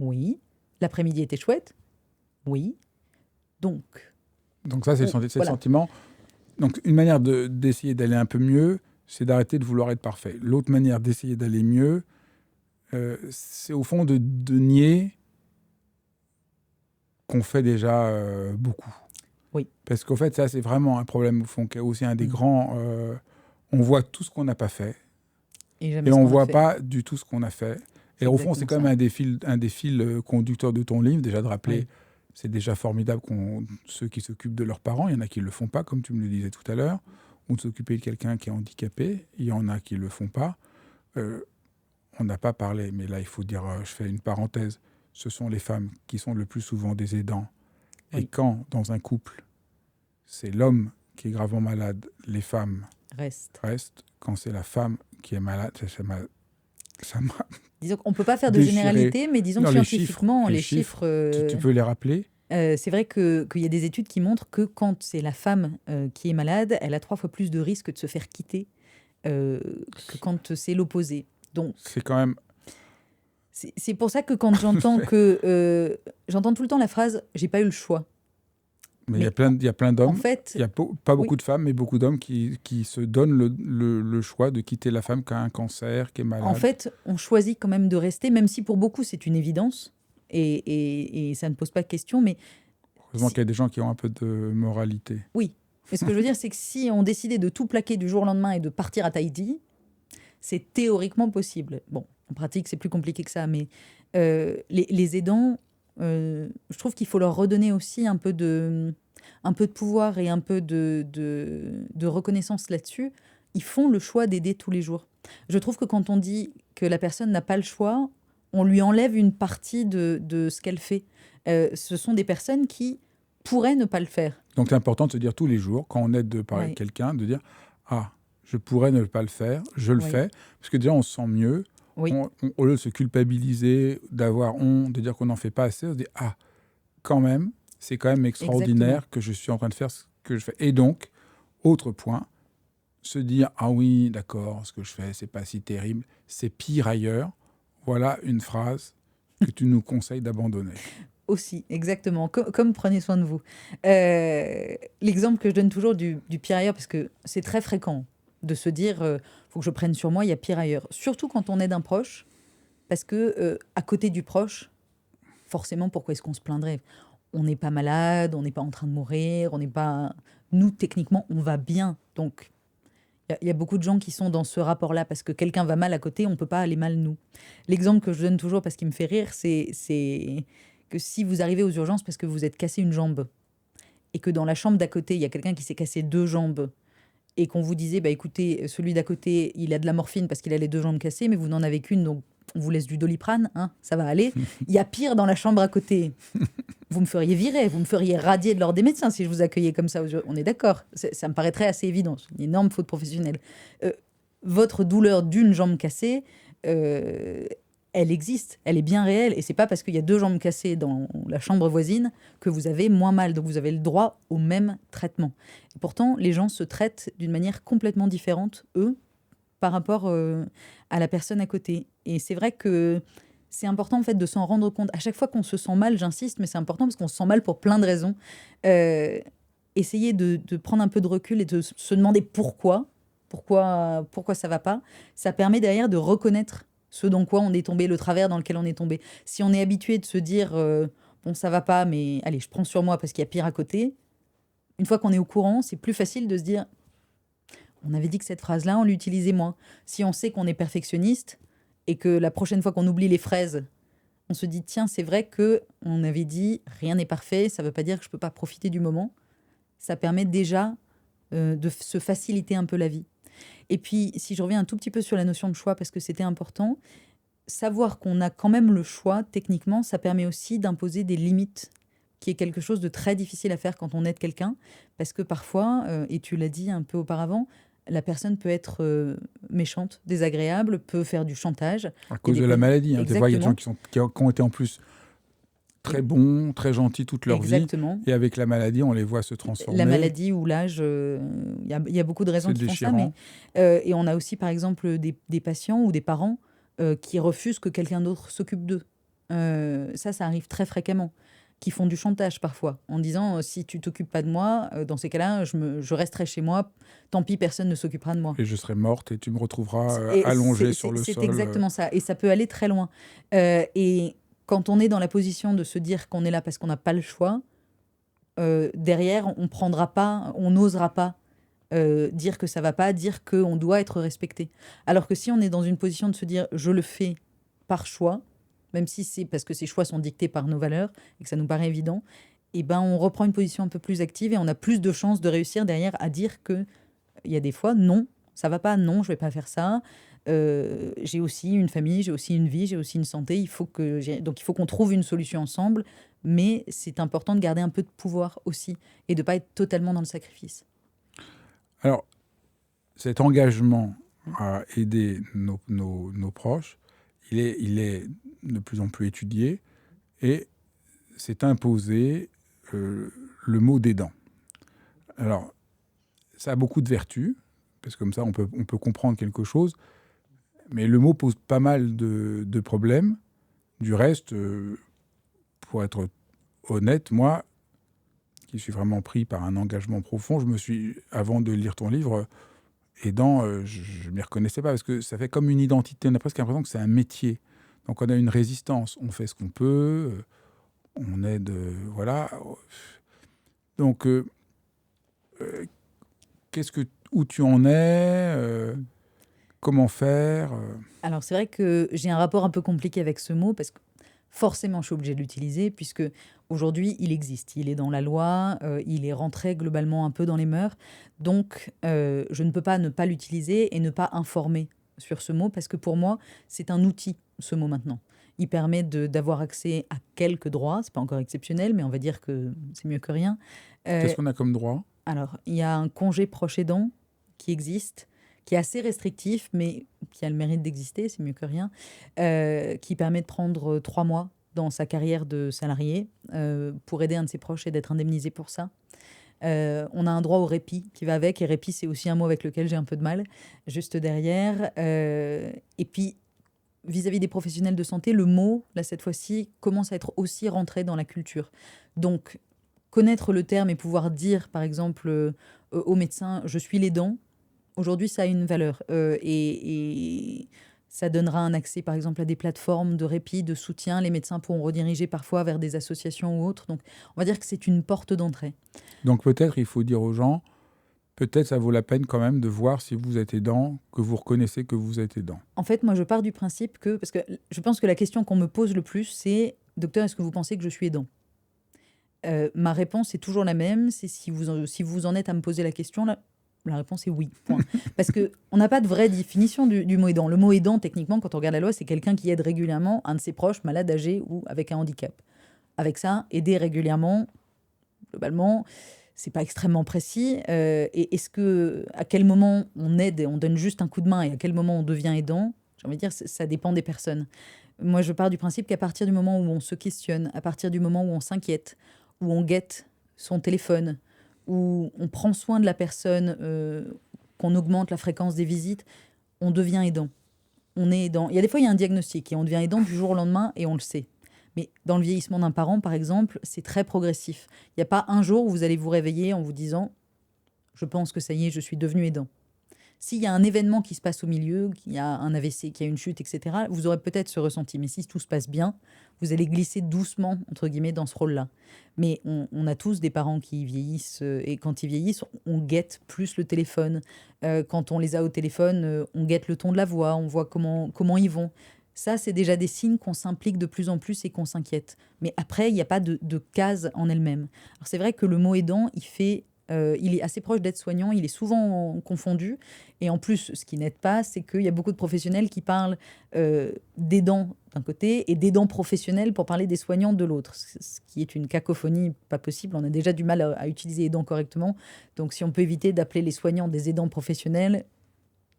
Oui. L'après-midi était chouette. Oui. Donc ça, c'est le voilà. sentiment. Donc, une manière d'essayer d'aller un peu mieux, c'est d'arrêter de vouloir être parfait. L'autre manière d'essayer d'aller mieux, c'est au fond de nier qu'on fait déjà beaucoup. Oui. Parce qu'en fait, ça, c'est vraiment un problème au fond, qui est aussi un des grands... on voit tout ce qu'on n'a pas fait. Et on ne voit pas du tout ce qu'on a fait. Et au fond, c'est quand même un des fils conducteurs de ton livre, déjà de rappeler... Oui. C'est déjà formidable ceux qui s'occupent de leurs parents. Il y en a qui ne le font pas, comme tu me le disais tout à l'heure, ou de s'occuper de quelqu'un qui est handicapé. Il y en a qui ne le font pas. On n'a pas parlé, mais là, il faut dire, je fais une parenthèse, ce sont les femmes qui sont le plus souvent des aidants. Oui. Et quand, dans un couple, c'est l'homme qui est gravement malade, les femmes restent. Quand c'est la femme qui est malade, ça m'a... Disons qu'on ne peut pas faire de généralité, mais disons que scientifiquement, les chiffres tu peux les rappeler? C'est vrai qu'il y a des études qui montrent que quand c'est la femme qui est malade, elle a 3 fois plus de risques de se faire quitter que quand c'est l'opposé. Donc, c'est quand même... C'est pour ça que quand j'entends j'entends tout le temps la phrase « j'ai pas eu le choix ». Mais il y a plein d'hommes, en fait, il n'y a pas beaucoup de femmes, mais beaucoup d'hommes qui se donnent le choix de quitter la femme qui a un cancer, qui est malade. En fait, on choisit quand même de rester, même si pour beaucoup c'est une évidence, et ça ne pose pas de question. Mais heureusement qu'il y a des gens qui ont un peu de moralité. Oui, mais ce que je veux dire, c'est que si on décidait de tout plaquer du jour au lendemain et de partir à Tahiti, c'est théoriquement possible. Bon, en pratique, c'est plus compliqué que ça, mais les aidants... je trouve qu'il faut leur redonner aussi un peu de pouvoir et un peu de reconnaissance là-dessus. Ils font le choix d'aider tous les jours. Je trouve que quand on dit que la personne n'a pas le choix, on lui enlève une partie de ce qu'elle fait. Ce sont des personnes qui pourraient ne pas le faire. Donc c'est important de se dire tous les jours, quand on aide quelqu'un, de dire « Ah, je pourrais ne pas le faire, je le fais ». Parce que déjà, on se sent mieux. Oui. Au lieu de se culpabiliser, d'avoir honte, de dire qu'on n'en fait pas assez, on se dit « Ah, quand même, c'est quand même extraordinaire que je suis en train de faire ce que je fais ». Et donc, autre point, se dire « Ah oui, d'accord, ce que je fais, c'est pas si terrible, c'est pire ailleurs », voilà une phrase que tu nous conseilles d'abandonner. Aussi, exactement, comme prenez soin de vous. L'exemple que je donne toujours du pire ailleurs, parce que c'est très fréquent de se dire, faut que je prenne sur moi, il y a pire ailleurs. Surtout quand on aide un proche, parce que à côté du proche, forcément, pourquoi est-ce qu'on se plaindrait? On n'est pas malade, on n'est pas en train de mourir, on n'est pas... Nous, techniquement, on va bien. Donc, il y a beaucoup de gens qui sont dans ce rapport-là, parce que quelqu'un va mal à côté, on ne peut pas aller mal nous. L'exemple que je donne toujours, parce qu'il me fait rire, c'est que si vous arrivez aux urgences parce que vous êtes cassé une jambe, et que dans la chambre d'à côté, il y a quelqu'un qui s'est cassé deux jambes, et qu'on vous disait, bah écoutez, celui d'à côté, il a de la morphine parce qu'il a les deux jambes cassées, mais vous n'en avez qu'une, donc on vous laisse du Doliprane, hein, ça va aller. Il y a pire dans la chambre à côté. Vous me feriez virer, vous me feriez radier de l'ordre des médecins si je vous accueillais comme ça. On est d'accord. Ça me paraîtrait assez évident. C'est une énorme faute professionnelle. Euh, Votre douleur d'une jambe cassée, euh, elle existe, elle est bien réelle. Et c'est pas parce qu'il y a deux jambes cassées dans la chambre voisine que vous avez moins mal. Donc vous avez le droit au même traitement. Et pourtant, les gens se traitent d'une manière complètement différente, eux, par rapport à la personne à côté. Et c'est vrai que c'est important en fait de s'en rendre compte. À chaque fois qu'on se sent mal, j'insiste, mais c'est important parce qu'on se sent mal pour plein de raisons. Euh, Essayer de prendre un peu de recul et de se demander pourquoi ça va pas. Ça permet derrière de reconnaître ce dans quoi on est tombé, le travers dans lequel on est tombé. Si on est habitué de se dire bon ça va pas, mais allez je prends sur moi parce qu'il y a pire à côté. Une fois qu'on est au courant, c'est plus facile de se dire on avait dit que cette phrase-là, on l'utilisait moins. Si on sait qu'on est perfectionniste et que la prochaine fois qu'on oublie les fraises, on se dit tiens, c'est vrai que on avait dit rien n'est parfait, ça ne veut pas dire que je ne peux pas profiter du moment. Ça permet déjà de se faciliter un peu la vie. Et puis, si je reviens un tout petit peu sur la notion de choix, parce que c'était important, savoir qu'on a quand même le choix, techniquement, ça permet aussi d'imposer des limites, qui est quelque chose de très difficile à faire quand on aide quelqu'un, parce que parfois, et tu l'as dit un peu auparavant, la personne peut être méchante, désagréable, peut faire du chantage. À Il y a cause des de la personnes... maladie. Hein. Des fois, il y a des gens Exactement. qui ont été en plus très bons, très gentils toute leur vie. Exactement. Et avec la maladie, on les voit se La transformer. maladie ou l'âge, il y a beaucoup de raisons C'est qui font ça, mais déchirant. et on a aussi par exemple des patients ou des parents qui refusent que quelqu'un d'autre s'occupe d'eux. Ça arrive très fréquemment, qui font du chantage parfois, en disant si tu t'occupes pas de moi, dans ces cas-là, je resterai chez moi, tant pis, personne ne s'occupera de moi. Et je serai morte et tu me retrouveras Et allongée sur le c'est sol. exactement ça, et ça peut aller très loin. Et quand on est dans la position de se dire qu'on est là parce qu'on n'a pas le choix, derrière, on prendra pas, on n'osera pas dire que ça va pas, dire qu'on doit être respecté. Alors que si on est dans une position de se dire je le fais par choix, même si c'est parce que ces choix sont dictés par nos valeurs et que ça nous paraît évident, et ben on reprend une position un peu plus active et on a plus de chances de réussir derrière à dire que il y a des fois non, ça va pas, non, je vais pas faire ça. J'ai aussi une famille, j'ai aussi une vie, j'ai aussi une santé. Donc il faut qu'on trouve une solution ensemble, mais c'est important de garder un peu de pouvoir aussi et de pas être totalement dans le sacrifice. Alors, cet engagement à aider nos proches, il est de plus en plus étudié et c'est imposé le mot d'aidant. Alors, ça a beaucoup de vertus, parce que comme ça, on peut comprendre quelque chose, mais le mot pose pas mal de problèmes. Du reste, pour être honnête, moi, qui suis vraiment pris par un engagement profond, je me suis, avant de lire ton livre, aidant, je ne m'y reconnaissais pas, parce que ça fait comme une identité. On a presque l'impression que c'est un métier. Donc on a une résistance, on fait ce qu'on peut, on aide, voilà. Donc, où tu en es, comment faire Alors c'est vrai que j'ai un rapport un peu compliqué avec ce mot parce que forcément je suis obligée de l'utiliser puisque aujourd'hui il existe, il est dans la loi, il est rentré globalement un peu dans les mœurs. Donc je ne peux pas ne pas l'utiliser et ne pas informer sur ce mot parce que pour moi c'est un outil, ce mot maintenant. Il permet d'avoir accès à quelques droits, c'est pas encore exceptionnel, mais on va dire que c'est mieux que rien. Qu'est-ce Euh, qu'on a comme droit? alors, il y a un congé proche aidant qui existe, qui est assez restrictif, mais qui a le mérite d'exister, c'est mieux que rien, qui permet de prendre 3 mois dans sa carrière de salarié pour aider un de ses proches et d'être indemnisé pour ça. On a un droit au répit qui va avec, et répit, c'est aussi un mot avec lequel j'ai un peu de mal, juste derrière. Et puis, vis-à-vis des professionnels de santé, le mot, là, cette fois-ci, commence à être aussi rentré dans la culture. Donc, connaître le terme et pouvoir dire, par exemple, aux médecins, je suis l'aidant, aujourd'hui, ça a une valeur. Et ça donnera un accès, par exemple, à des plateformes de répit, de soutien. Les médecins pourront rediriger parfois vers des associations ou autres. Donc, on va dire que c'est une porte d'entrée. Donc peut-être il faut dire aux gens, peut-être ça vaut la peine quand même de voir si vous êtes aidant, que vous reconnaissez que vous êtes aidant. En fait, moi, je pars du principe que, parce que je pense que la question qu'on me pose le plus, c'est, docteur, est-ce que vous pensez que je suis aidant? Ma réponse est toujours la même, c'est si vous en êtes à me poser la question, la réponse est oui, point. Parce qu'on n'a pas de vraie définition du mot aidant. Le mot aidant, techniquement, quand on regarde la loi, c'est quelqu'un qui aide régulièrement un de ses proches malade, âgé ou avec un handicap. Avec ça, aider régulièrement, globalement, c'est pas extrêmement précis. Et à quel moment on aide et on donne juste un coup de main, et à quel moment on devient aidant, j'ai envie de dire, ça dépend des personnes. Moi, je pars du principe qu'à partir du moment où on se questionne, à partir du moment où on s'inquiète, où on guette son téléphone, où on prend soin de la personne, qu'on augmente la fréquence des visites, on devient aidant. On est aidant. Il y a des fois, il y a un diagnostic et on devient aidant du jour au lendemain et on le sait. Mais dans le vieillissement d'un parent, par exemple, c'est très progressif. Il n'y a pas un jour où vous allez vous réveiller en vous disant « je pense que ça y est, je suis devenu aidant ». S'il y a un événement qui se passe au milieu, qu'il y a un AVC, qu'il y a une chute, etc., vous aurez peut-être ce ressenti. Mais si tout se passe bien, vous allez glisser doucement, entre guillemets, dans ce rôle-là. Mais on a tous des parents qui vieillissent, et quand ils vieillissent, on guette plus le téléphone. Quand on les a au téléphone, on guette le ton de la voix, on voit comment ils vont. Ça, c'est déjà des signes qu'on s'implique de plus en plus et qu'on s'inquiète. Mais après, il n'y a pas de case en elle-même. Alors c'est vrai que le mot aidant, il est assez proche d'aide-soignant, il est souvent confondu. Et en plus, ce qui n'aide pas, c'est qu'il y a beaucoup de professionnels qui parlent d'aidants d'un côté et d'aidants professionnels pour parler des soignants de l'autre, ce qui est une cacophonie pas possible. On a déjà du mal à utiliser aidant correctement. Donc si on peut éviter d'appeler les soignants des aidants professionnels,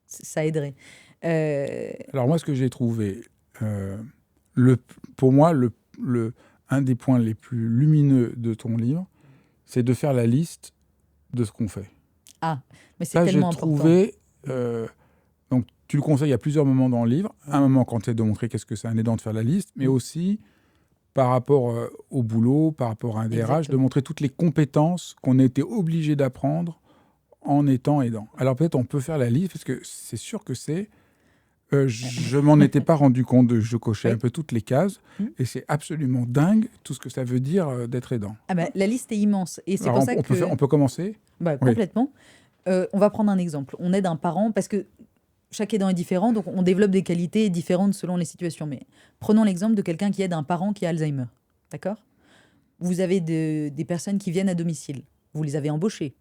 ça aiderait. Alors moi, ce que j'ai trouvé, pour moi, un des points les plus lumineux de ton livre, c'est de faire la liste de ce qu'on fait. Ah, mais c'est Ça, tellement j'ai important. trouvé... donc, tu le conseilles à plusieurs moments dans le livre. Un moment quand tu essaies de montrer qu'est-ce que c'est un aidant de faire la liste, mais aussi par rapport au boulot, par rapport à un DRH, Exactement. de montrer toutes les compétences qu'on a été obligé d'apprendre en étant aidant. Alors peut-être on peut faire la liste, parce que c'est sûr que c'est... je m'en étais pas rendu compte, je cochais Oui. un peu toutes les cases, et c'est absolument dingue tout ce que ça veut dire d'être aidant. Ah ben, la liste est immense. Et c'est Alors, pour ça que... on peut commencer. Bah, Oui. complètement. On va prendre un exemple. On aide un parent parce que chaque aidant est différent, donc on développe des qualités différentes selon les situations. Mais prenons l'exemple de quelqu'un qui aide un parent qui a Alzheimer. D'accord? Vous avez des personnes qui viennent à domicile. Vous les avez embauchées.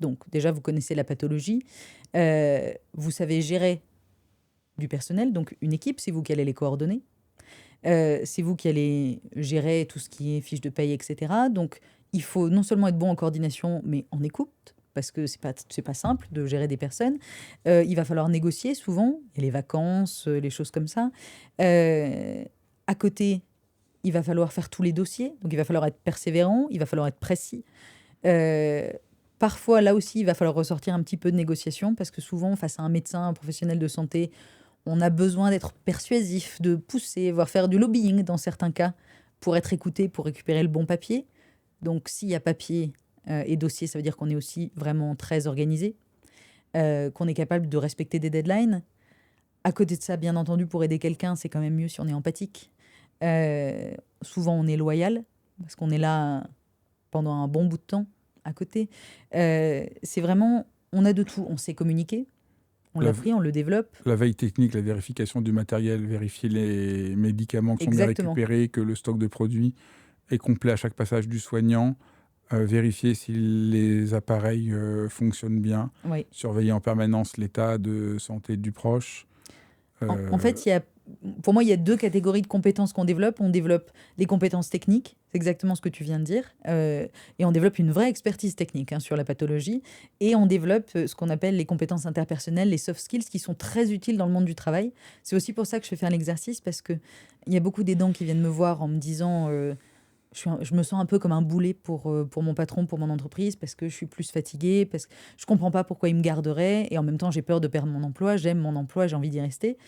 Donc déjà, vous connaissez la pathologie. Vous savez gérer du personnel, donc une équipe, c'est vous qui allez les coordonner. C'est vous qui allez gérer tout ce qui est fiche de paye, etc. Donc, il faut non seulement être bon en coordination, mais en écoute, parce que c'est pas simple de gérer des personnes. Il va falloir négocier souvent, il y a les vacances, les choses comme ça. À côté, il va falloir faire tous les dossiers, donc il va falloir être persévérant, il va falloir être précis. Parfois, là aussi, il va falloir ressortir un petit peu de négociation, parce que souvent, face à un médecin, un professionnel de santé, on a besoin d'être persuasif, de pousser, voire faire du lobbying dans certains cas, pour être écouté, pour récupérer le bon papier. Donc s'il y a papier et dossier, ça veut dire qu'on est aussi vraiment très organisé, qu'on est capable de respecter des deadlines. À côté de ça, bien entendu, pour aider quelqu'un, c'est quand même mieux si on est empathique. Souvent, on est loyal, parce qu'on est là pendant un bon bout de temps à côté. C'est vraiment, on a de tout. On sait communiquer. On l'a pris, on le développe. La veille technique, la vérification du matériel, vérifier les médicaments qui sont bien Exactement. récupérés, que le stock de produits est complet à chaque passage du soignant, vérifier si les appareils fonctionnent bien, Oui. surveiller en permanence l'état de santé du proche. En fait, pour moi, il y a deux catégories de compétences qu'on développe. On développe les compétences techniques, c'est exactement ce que tu viens de dire, et on développe une vraie expertise technique sur la pathologie, et on développe ce qu'on appelle les compétences interpersonnelles, les soft skills, qui sont très utiles dans le monde du travail. C'est aussi pour ça que je fais faire l'exercice, parce qu'il y a beaucoup d'aidants qui viennent me voir en me disant je me sens un peu comme un boulet pour mon patron, pour mon entreprise, parce que je suis plus fatiguée, parce que je comprends pas pourquoi il me garderait, et en même temps j'ai peur de perdre mon emploi, j'aime mon emploi, j'ai envie d'y rester.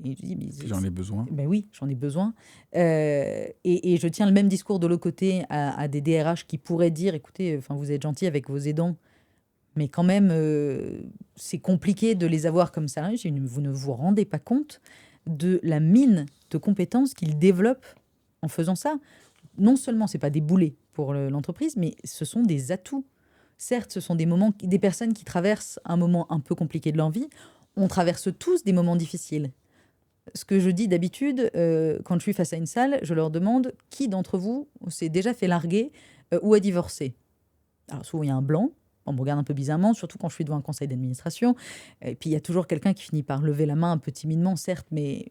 Et je dis, mais Puis j'en ai besoin. ben oui, j'en ai besoin. Et je tiens le même discours de l'autre côté à des DRH qui pourraient dire, écoutez, enfin, vous êtes gentil avec vos aidants, mais quand même, c'est compliqué de les avoir comme ça. Vous ne vous rendez pas compte de la mine de compétences qu'ils développent en faisant ça. Non seulement c'est pas des boulets pour l'entreprise, mais ce sont des atouts. Certes, ce sont des moments, des personnes qui traversent un moment un peu compliqué de leur vie. On traverse tous des moments difficiles. Ce que je dis d'habitude, quand je suis face à une salle, je leur demande qui d'entre vous s'est déjà fait larguer ou a divorcé. Alors souvent il y a un blanc, on me regarde un peu bizarrement, surtout quand je suis devant un conseil d'administration. Et puis il y a toujours quelqu'un qui finit par lever la main un peu timidement, certes, mais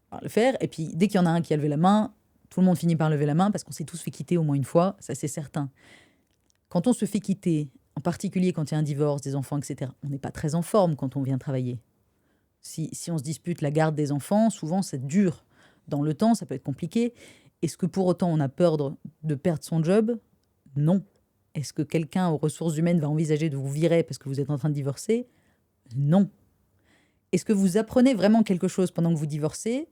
par le faire. Et puis dès qu'il y en a un qui a levé la main, tout le monde finit par lever la main parce qu'on s'est tous fait quitter au moins une fois, ça c'est certain. Quand on se fait quitter, en particulier quand il y a un divorce, des enfants, etc., on n'est pas très en forme quand on vient travailler. Si on se dispute la garde des enfants, souvent ça dure dans le temps, ça peut être compliqué. Est-ce que pour autant on a peur de perdre son job? Non. Est-ce que quelqu'un aux ressources humaines va envisager de vous virer parce que vous êtes en train de divorcer? Non. Est-ce que vous apprenez vraiment quelque chose pendant que vous divorcez?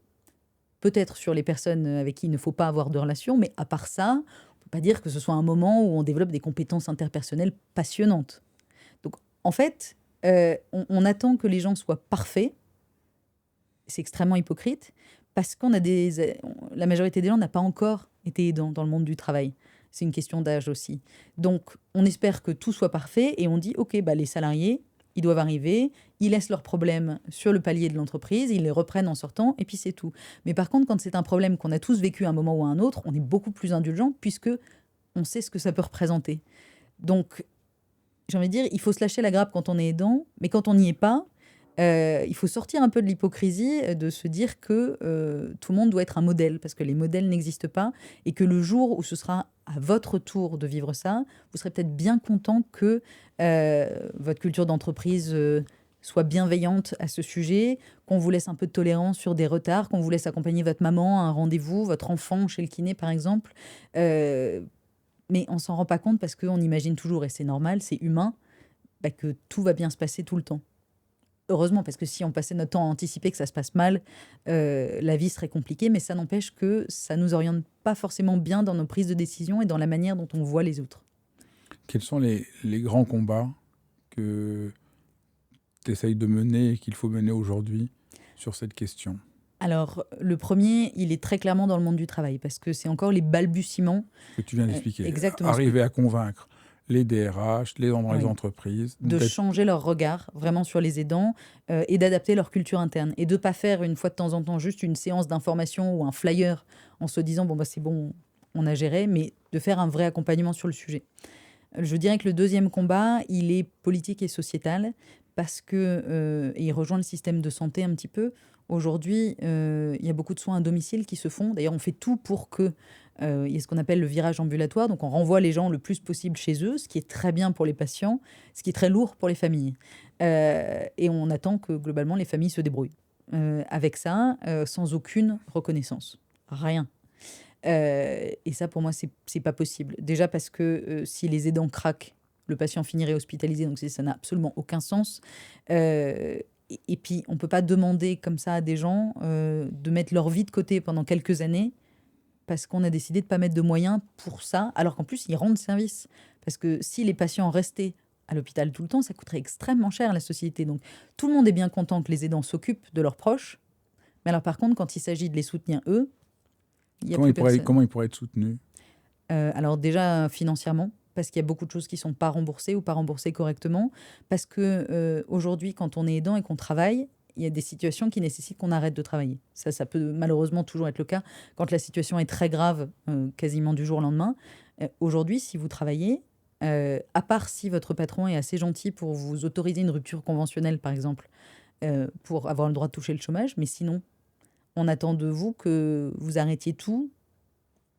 Peut-être sur les personnes avec qui il ne faut pas avoir de relation, mais à part ça, on ne peut pas dire que ce soit un moment où on développe des compétences interpersonnelles passionnantes. Donc en fait, on attend que les gens soient parfaits. C'est extrêmement hypocrite parce la majorité des gens n'a pas encore été aidant dans le monde du travail. C'est une question d'âge aussi. Donc, on espère que tout soit parfait et on dit, OK, bah, les salariés, ils doivent arriver, ils laissent leurs problèmes sur le palier de l'entreprise, ils les reprennent en sortant et puis c'est tout. Mais par contre, quand c'est un problème qu'on a tous vécu à un moment ou à un autre, on est beaucoup plus indulgent puisque on sait ce que ça peut représenter. Donc, j'ai envie de dire, il faut se lâcher la grappe quand on est aidant, mais quand on n'y est pas, il faut sortir un peu de l'hypocrisie, de se dire que tout le monde doit être un modèle, parce que les modèles n'existent pas, et que le jour où ce sera à votre tour de vivre ça, vous serez peut-être bien content que votre culture d'entreprise soit bienveillante à ce sujet, qu'on vous laisse un peu de tolérance sur des retards, qu'on vous laisse accompagner votre maman à un rendez-vous, votre enfant chez le kiné par exemple. Euh, mais on s'en rend pas compte parce qu'on imagine toujours, et c'est normal, c'est humain, bah, que tout va bien se passer tout le temps. Heureusement, parce que si on passait notre temps à anticiper que ça se passe mal, la vie serait compliquée, mais ça n'empêche que ça nous oriente pas forcément bien dans nos prises de décision et dans la manière dont on voit les autres. Quels sont les grands combats que tu essayes de mener et qu'il faut mener aujourd'hui sur cette question? Alors, le premier, il est très clairement dans le monde du travail, parce que c'est encore les balbutiements. Ce que tu viens d'expliquer. Exactement. Arriver à convaincre les DRH, les Oui. entreprises, De changer leur regard vraiment sur les aidants et d'adapter leur culture interne. Et de ne pas faire une fois de temps en temps juste une séance d'information ou un flyer en se disant bon, bah, c'est bon, on a géré, mais de faire un vrai accompagnement sur le sujet. Je dirais que le deuxième combat, il est politique et sociétal parce que et il rejoint le système de santé un petit peu. Aujourd'hui, il y a beaucoup de soins à domicile qui se font. D'ailleurs, on fait tout pour que il y ait ce qu'on appelle le virage ambulatoire. Donc, on renvoie les gens le plus possible chez eux, ce qui est très bien pour les patients, ce qui est très lourd pour les familles. Et on attend que globalement les familles se débrouillent avec ça, sans aucune reconnaissance. Rien. Et ça, pour moi, c'est pas possible. Déjà parce que si les aidants craquent, le patient finirait hospitalisé, donc ça n'a absolument aucun sens. Et puis, on peut pas demander comme ça à des gens de mettre leur vie de côté pendant quelques années parce qu'on a décidé de pas mettre de moyens pour ça, alors qu'en plus, ils rendent service. Parce que si les patients restaient à l'hôpital tout le temps, ça coûterait extrêmement cher à la société. Donc, tout le monde est bien content que les aidants s'occupent de leurs proches. Mais alors, par contre, quand il s'agit de les soutenir eux, il y a plus personne. Comment ils pourraient être soutenus? Alors déjà financièrement, parce qu'il y a beaucoup de choses qui ne sont pas remboursées ou pas remboursées correctement, parce que aujourd'hui, quand on est aidant et qu'on travaille, il y a des situations qui nécessitent qu'on arrête de travailler. Ça peut malheureusement toujours être le cas quand la situation est très grave, quasiment du jour au lendemain. Aujourd'hui, si vous travaillez, à part si votre patron est assez gentil pour vous autoriser une rupture conventionnelle, par exemple, pour avoir le droit de toucher le chômage, mais sinon, on attend de vous que vous arrêtiez tout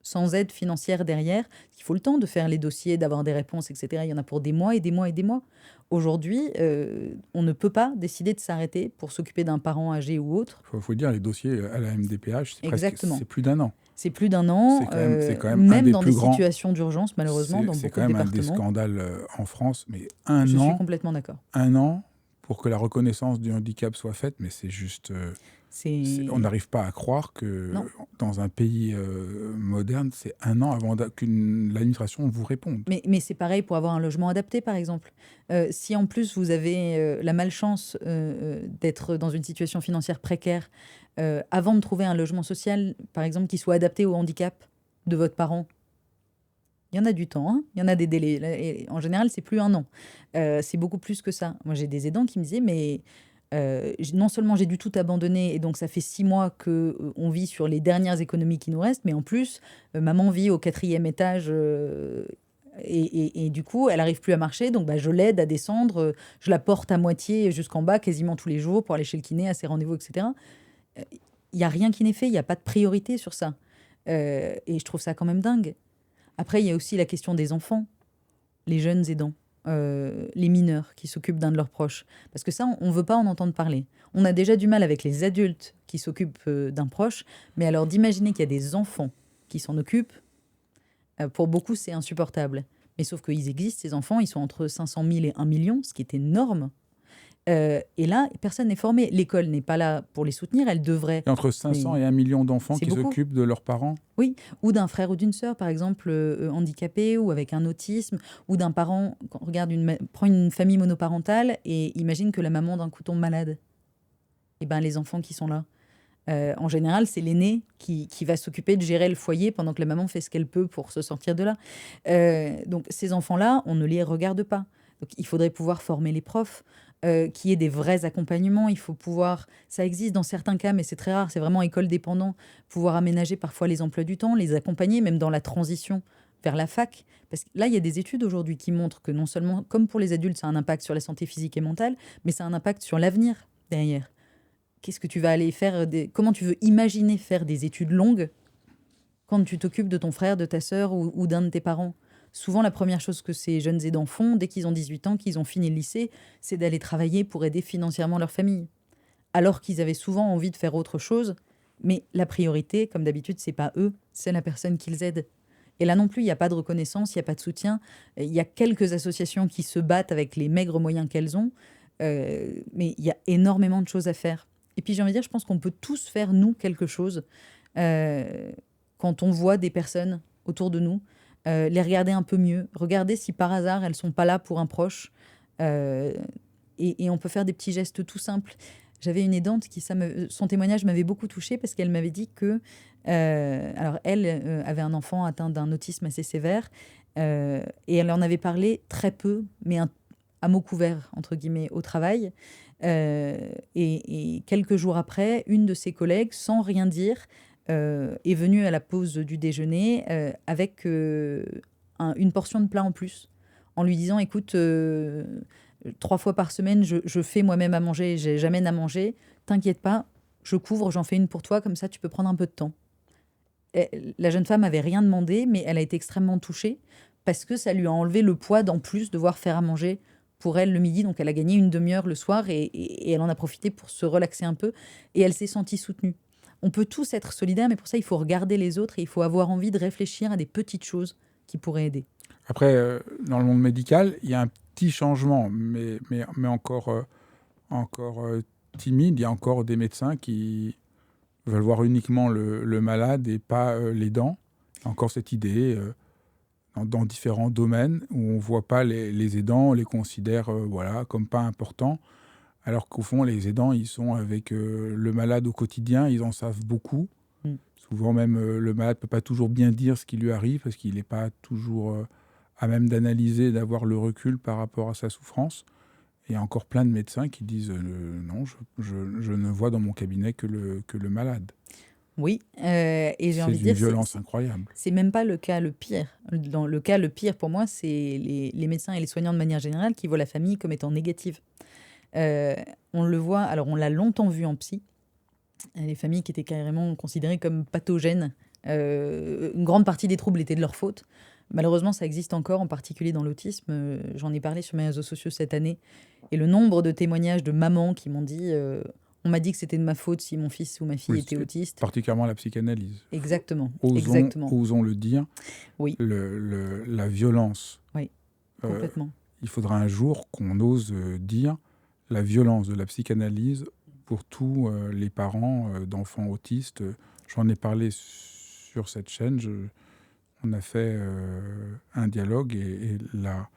sans aide financière derrière. Il faut le temps de faire les dossiers, d'avoir des réponses, etc. Il y en a pour des mois et des mois et des mois. Aujourd'hui, on ne peut pas décider de s'arrêter pour s'occuper d'un parent âgé ou autre. Il faut dire, les dossiers à la MDPH, Exactement. c'est plus d'1 an. C'est plus d'un an, C'est quand même un même des dans plus des grands. situations d'urgence, malheureusement, dans C'est beaucoup quand de même un des départements. scandales en France. Mais Je suis complètement d'accord. un an pour que la reconnaissance du handicap soit faite, mais c'est juste... on C'est... n'arrive pas à croire que Non. dans un pays moderne, c'est un an avant qu'une l'administration vous réponde. Mais c'est pareil pour avoir un logement adapté, par exemple. Si en plus vous avez la malchance d'être dans une situation financière précaire, avant de trouver un logement social, par exemple, qui soit adapté au handicap de votre parent, il y en a du temps, hein. Il y en a des délais. Et en général, c'est plus un an. C'est beaucoup plus que ça. Moi, j'ai des aidants qui me disaient, mais non seulement j'ai dû tout abandonner, et donc ça fait 6 mois qu'on vit sur les dernières économies qui nous restent, mais en plus, maman vit au 4e étage. Et du coup, elle n'arrive plus à marcher, donc bah, je l'aide à descendre, je la porte à moitié jusqu'en bas quasiment tous les jours pour aller chez le kiné, à ses rendez-vous, etc. Il n'y a rien qui n'est fait, il n'y a pas de priorité sur ça. Et je trouve ça quand même dingue. Après, il y a aussi la question des enfants, les jeunes aidants, les mineurs qui s'occupent d'un de leurs proches. Parce que ça, on ne veut pas en entendre parler. On a déjà du mal avec les adultes qui s'occupent d'un proche, mais alors d'imaginer qu'il y a des enfants qui s'en occupent, pour beaucoup, c'est insupportable. Mais sauf qu'ils existent, ces enfants, ils sont entre 500 000 et 1 million, ce qui est énorme. Et là, personne n'est formé. L'école n'est pas là pour les soutenir, elle devrait. Il y a entre 500 Mais et 1 million d'enfants c'est qui beaucoup. s'occupent de leurs parents. Oui, ou d'un frère ou d'une sœur, par exemple, handicapé ou avec un autisme, ou d'un parent. Regarde, prends une famille monoparentale et imagine que la maman d'un coup tombe malade. Et ben les enfants qui sont là. En général, c'est l'aîné qui va s'occuper de gérer le foyer pendant que la maman fait ce qu'elle peut pour se sortir de là. Donc ces enfants-là, on ne les regarde pas. Donc il faudrait pouvoir former les profs, qu'il y ait des vrais accompagnements. Il faut pouvoir, ça existe dans certains cas, mais c'est très rare, c'est vraiment école dépendant, pouvoir aménager parfois les emplois du temps, les accompagner, même dans la transition vers la fac. Parce que là, il y a des études aujourd'hui qui montrent que non seulement, comme pour les adultes, ça a un impact sur la santé physique et mentale, mais ça a un impact sur l'avenir derrière. Qu'est-ce que tu vas aller faire comment tu veux imaginer faire des études longues quand tu t'occupes de ton frère, de ta sœur ou d'un de tes parents? Souvent, la première chose que ces jeunes aidants font, dès qu'ils ont 18 ans, qu'ils ont fini le lycée, c'est d'aller travailler pour aider financièrement leur famille. Alors qu'ils avaient souvent envie de faire autre chose, mais la priorité, comme d'habitude, c'est pas eux, c'est la personne qu'ils aident. Et là non plus, il n'y a pas de reconnaissance, il n'y a pas de soutien. Il y a quelques associations qui se battent avec les maigres moyens qu'elles ont, mais il y a énormément de choses à faire. Et puis j'ai envie de dire, je pense qu'on peut tous faire, nous, quelque chose quand on voit des personnes autour de nous, les regarder un peu mieux, regarder si par hasard elles sont pas là pour un proche. euh, et on peut faire des petits gestes tout simples. J'avais une aidante son témoignage m'avait beaucoup touchée parce qu'elle m'avait dit que, alors elle avait un enfant atteint d'un autisme assez sévère et elle en avait parlé très peu, mais à mots couverts, entre guillemets, au travail. Et quelques jours après, une de ses collègues, sans rien dire, est venue à la pause du déjeuner avec une portion de plat en plus, en lui disant, écoute, 3 fois par semaine, je fais moi-même à manger, j'amène à manger, t'inquiète pas, je couvre, j'en fais une pour toi, comme ça tu peux prendre un peu de temps. La jeune femme avait rien demandé, mais elle a été extrêmement touchée parce que ça lui a enlevé le poids d'en plus devoir faire à manger pour elle le midi. Donc elle a gagné une demi-heure le soir et elle en a profité pour se relaxer un peu et elle s'est sentie soutenue. On peut tous être solidaires, mais pour ça, il faut regarder les autres et il faut avoir envie de réfléchir à des petites choses qui pourraient aider. Après, dans le monde médical, il y a un petit changement, mais encore timide. Il y a encore des médecins qui veulent voir uniquement le malade et pas l'aidant. Il y a encore cette idée dans différents domaines où on ne voit pas les aidants, on les considère voilà, comme pas importants, alors qu'au fond, les aidants, ils sont avec le malade au quotidien, ils en savent beaucoup. Mm. Souvent même, le malade ne peut pas toujours bien dire ce qui lui arrive parce qu'il n'est pas toujours à même d'analyser, d'avoir le recul par rapport à sa souffrance. Et il y a encore plein de médecins qui disent non, je ne vois dans mon cabinet que le malade. Oui, et j'ai envie de C'est dire, d'une violence incroyable. c'est même pas le cas le pire. Dans le cas le pire pour moi, c'est les médecins et les soignants de manière générale qui voient la famille comme étant négative. On le voit, alors on l'a longtemps vu en psy, les familles qui étaient carrément considérées comme pathogènes. Une grande partie des troubles étaient de leur faute. Malheureusement, ça existe encore, en particulier dans l'autisme. J'en ai parlé sur mes réseaux sociaux cette année. Et le nombre de témoignages de mamans qui m'ont dit On m'a dit que c'était de ma faute si mon fils ou ma fille Oui, était autiste. particulièrement la psychanalyse. Exactement, Osons, exactement. osons le dire, Oui, la violence. oui, euh, complètement. il faudra un jour qu'on ose dire la violence de la psychanalyse pour tous les parents d'enfants autistes. J'en ai parlé sur cette chaîne. On a fait un dialogue et la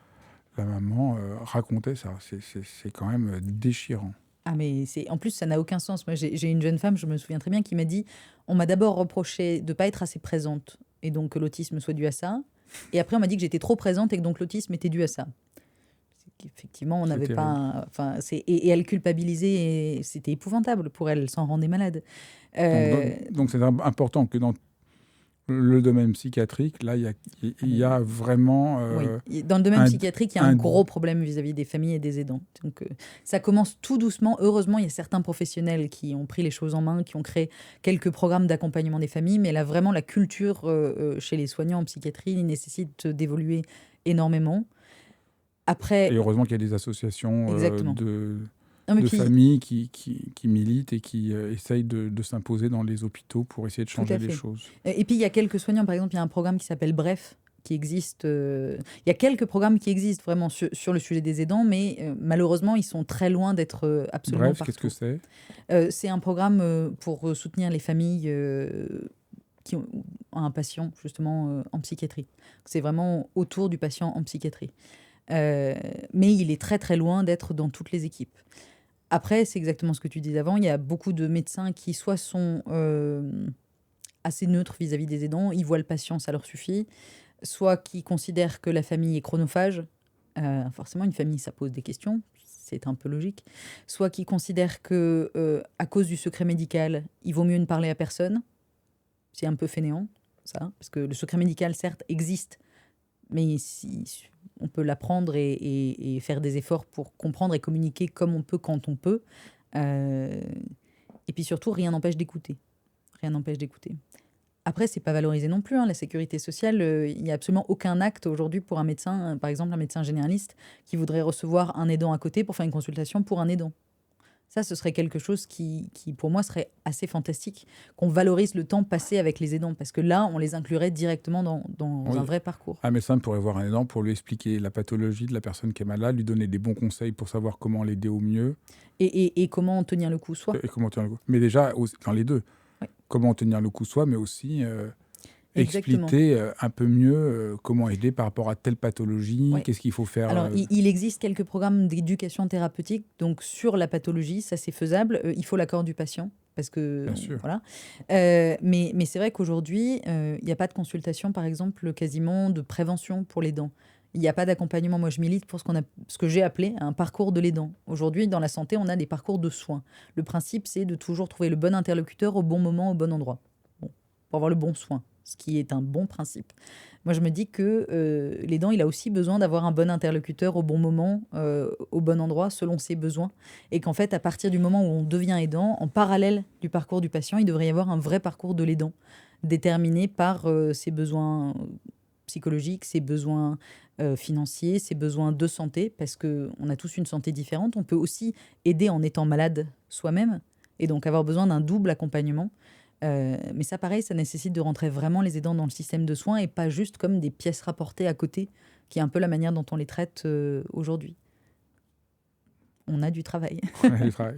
maman racontait ça. C'est quand même déchirant. Ah mais en plus, ça n'a aucun sens. Moi, j'ai une jeune femme, je me souviens très bien, qui m'a dit, on m'a d'abord reproché de ne pas être assez présente et donc que l'autisme soit dû à ça. Et après, on m'a dit que j'étais trop présente et que donc l'autisme était dû à ça. Effectivement, on C'est n'avait terrible. pas. Enfin, et elle culpabilisait et c'était épouvantable pour elle. Elle s'en rendait malade. Euh, Donc c'est important que dans le domaine psychiatrique, là, il y a vraiment oui, dans le domaine un, psychiatrique, il y a un un- gros problème vis-à-vis des familles et des aidants. Donc, ça commence tout doucement. Heureusement, il y a certains professionnels qui ont pris les choses en main, qui ont créé quelques programmes d'accompagnement des familles. Mais là, vraiment, la culture chez les soignants en psychiatrie nécessite d'évoluer énormément. Et Après, heureusement qu'il y a des associations exactement. Non, mais de puis, familles qui militent et qui essayent de s'imposer dans les hôpitaux pour essayer de tout changer à les fait. choses. Et puis, il y a quelques soignants, par exemple, il y a un programme qui s'appelle Bref, qui existe. Il y a quelques programmes qui existent vraiment sur le sujet des aidants, mais malheureusement, ils sont très loin d'être absolument Bref, qu'est-ce que partout. c'est? C'est un programme pour soutenir les familles qui ont un patient, justement, en psychiatrie. C'est vraiment autour du patient en psychiatrie. Euh, mais il est très, très loin d'être dans toutes les équipes. Après, c'est exactement ce que tu disais avant. Il y a beaucoup de médecins qui soit sont assez neutres vis-à-vis des aidants, ils voient le patient, ça leur suffit, soit qui considèrent que la famille est chronophage. Forcément, une famille, ça pose des questions, c'est un peu logique. Soit qui considèrent que, à cause du secret médical, il vaut mieux ne parler à personne. C'est un peu fainéant, ça, parce que le secret médical, certes, existe, mais on peut l'apprendre et faire des efforts pour comprendre et communiquer comme on peut quand on peut. Euh, et puis surtout, rien n'empêche d'écouter. Rien n'empêche d'écouter. Après, c'est pas valorisé non plus, hein, la sécurité sociale. Il n'y a absolument aucun acte aujourd'hui pour un médecin, par exemple un médecin généraliste, qui voudrait recevoir un aidant à côté pour faire une consultation pour un aidant. Ça, ce serait quelque chose qui, pour moi, serait assez fantastique, qu'on valorise le temps passé avec les aidants, parce que là, on les inclurait directement dans un Oui. vrai parcours. Un médecin pourrait voir un aidant pour lui expliquer la pathologie de la personne qui est malade, lui donner des bons conseils pour savoir comment l'aider au mieux Et comment tenir le coup, soit. et comment tenir le coup. Mais déjà, dans les deux, Ouais, comment tenir le coup soi, mais aussi exactement. expliquer un peu mieux comment aider par rapport à telle pathologie, Ouais. qu'est-ce qu'il faut faire. Alors, il existe quelques programmes d'éducation thérapeutique, donc sur la pathologie, ça c'est faisable. Il faut l'accord du patient, parce que Bien sûr. voilà. Mais c'est vrai qu'aujourd'hui, il n'y a pas de consultation, par exemple, quasiment de prévention pour les dents. Il n'y a pas d'accompagnement. Moi, je milite pour ce que j'ai appelé un parcours de l'aidant. Aujourd'hui, dans la santé, on a des parcours de soins. Le principe, c'est de toujours trouver le bon interlocuteur au bon moment, au bon endroit. Bon, pour avoir le bon soin, ce qui est un bon principe. Moi, je me dis que l'aidant, il a aussi besoin d'avoir un bon interlocuteur au bon moment, au bon endroit, selon ses besoins. Et qu'en fait, à partir du moment où on devient aidant, en parallèle du parcours du patient, il devrait y avoir un vrai parcours de l'aidant, déterminé par ses besoins psychologiques, ses besoins financiers, ses besoins de santé, parce qu'on a tous une santé différente. On peut aussi aider en étant malade soi-même, et donc avoir besoin d'un double accompagnement. Mais ça, pareil, ça nécessite de rentrer vraiment les aidants dans le système de soins et pas juste comme des pièces rapportées à côté, qui est un peu la manière dont on les traite aujourd'hui. On a du travail. Ouais, le travail.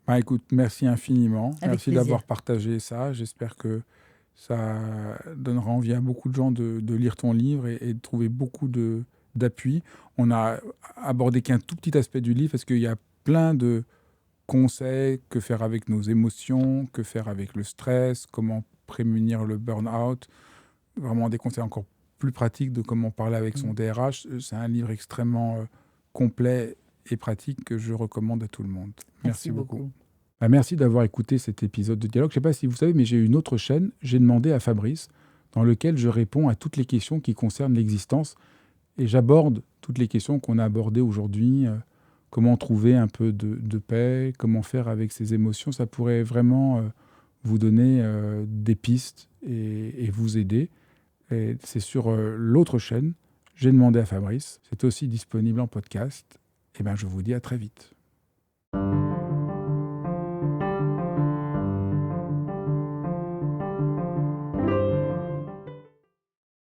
Bah, écoute, merci infiniment. Avec Merci d'avoir plaisir. partagé ça. J'espère que ça donnera envie à beaucoup de gens de lire ton livre et de trouver beaucoup d'appui. On a abordé qu'un tout petit aspect du livre parce qu'il y a plein de conseils, que faire avec nos émotions, que faire avec le stress, comment prémunir le burn-out. Vraiment des conseils encore plus pratiques de comment parler avec son Mm. DRH. C'est un livre extrêmement complet et pratique que je recommande à tout le monde. Merci Merci beaucoup. beaucoup. Bah, merci d'avoir écouté cet épisode de Dialogue. Je ne sais pas si vous savez, mais j'ai une autre chaîne, J'ai demandé à Fabrice, dans lequel je réponds à toutes les questions qui concernent l'existence et j'aborde toutes les questions qu'on a abordées aujourd'hui. Comment trouver un peu de paix, comment faire avec ses émotions. Ça pourrait vraiment vous donner des pistes et vous aider. Et c'est sur l'autre chaîne, J'ai demandé à Fabrice. C'est aussi disponible en podcast. Et ben, je vous dis à très vite.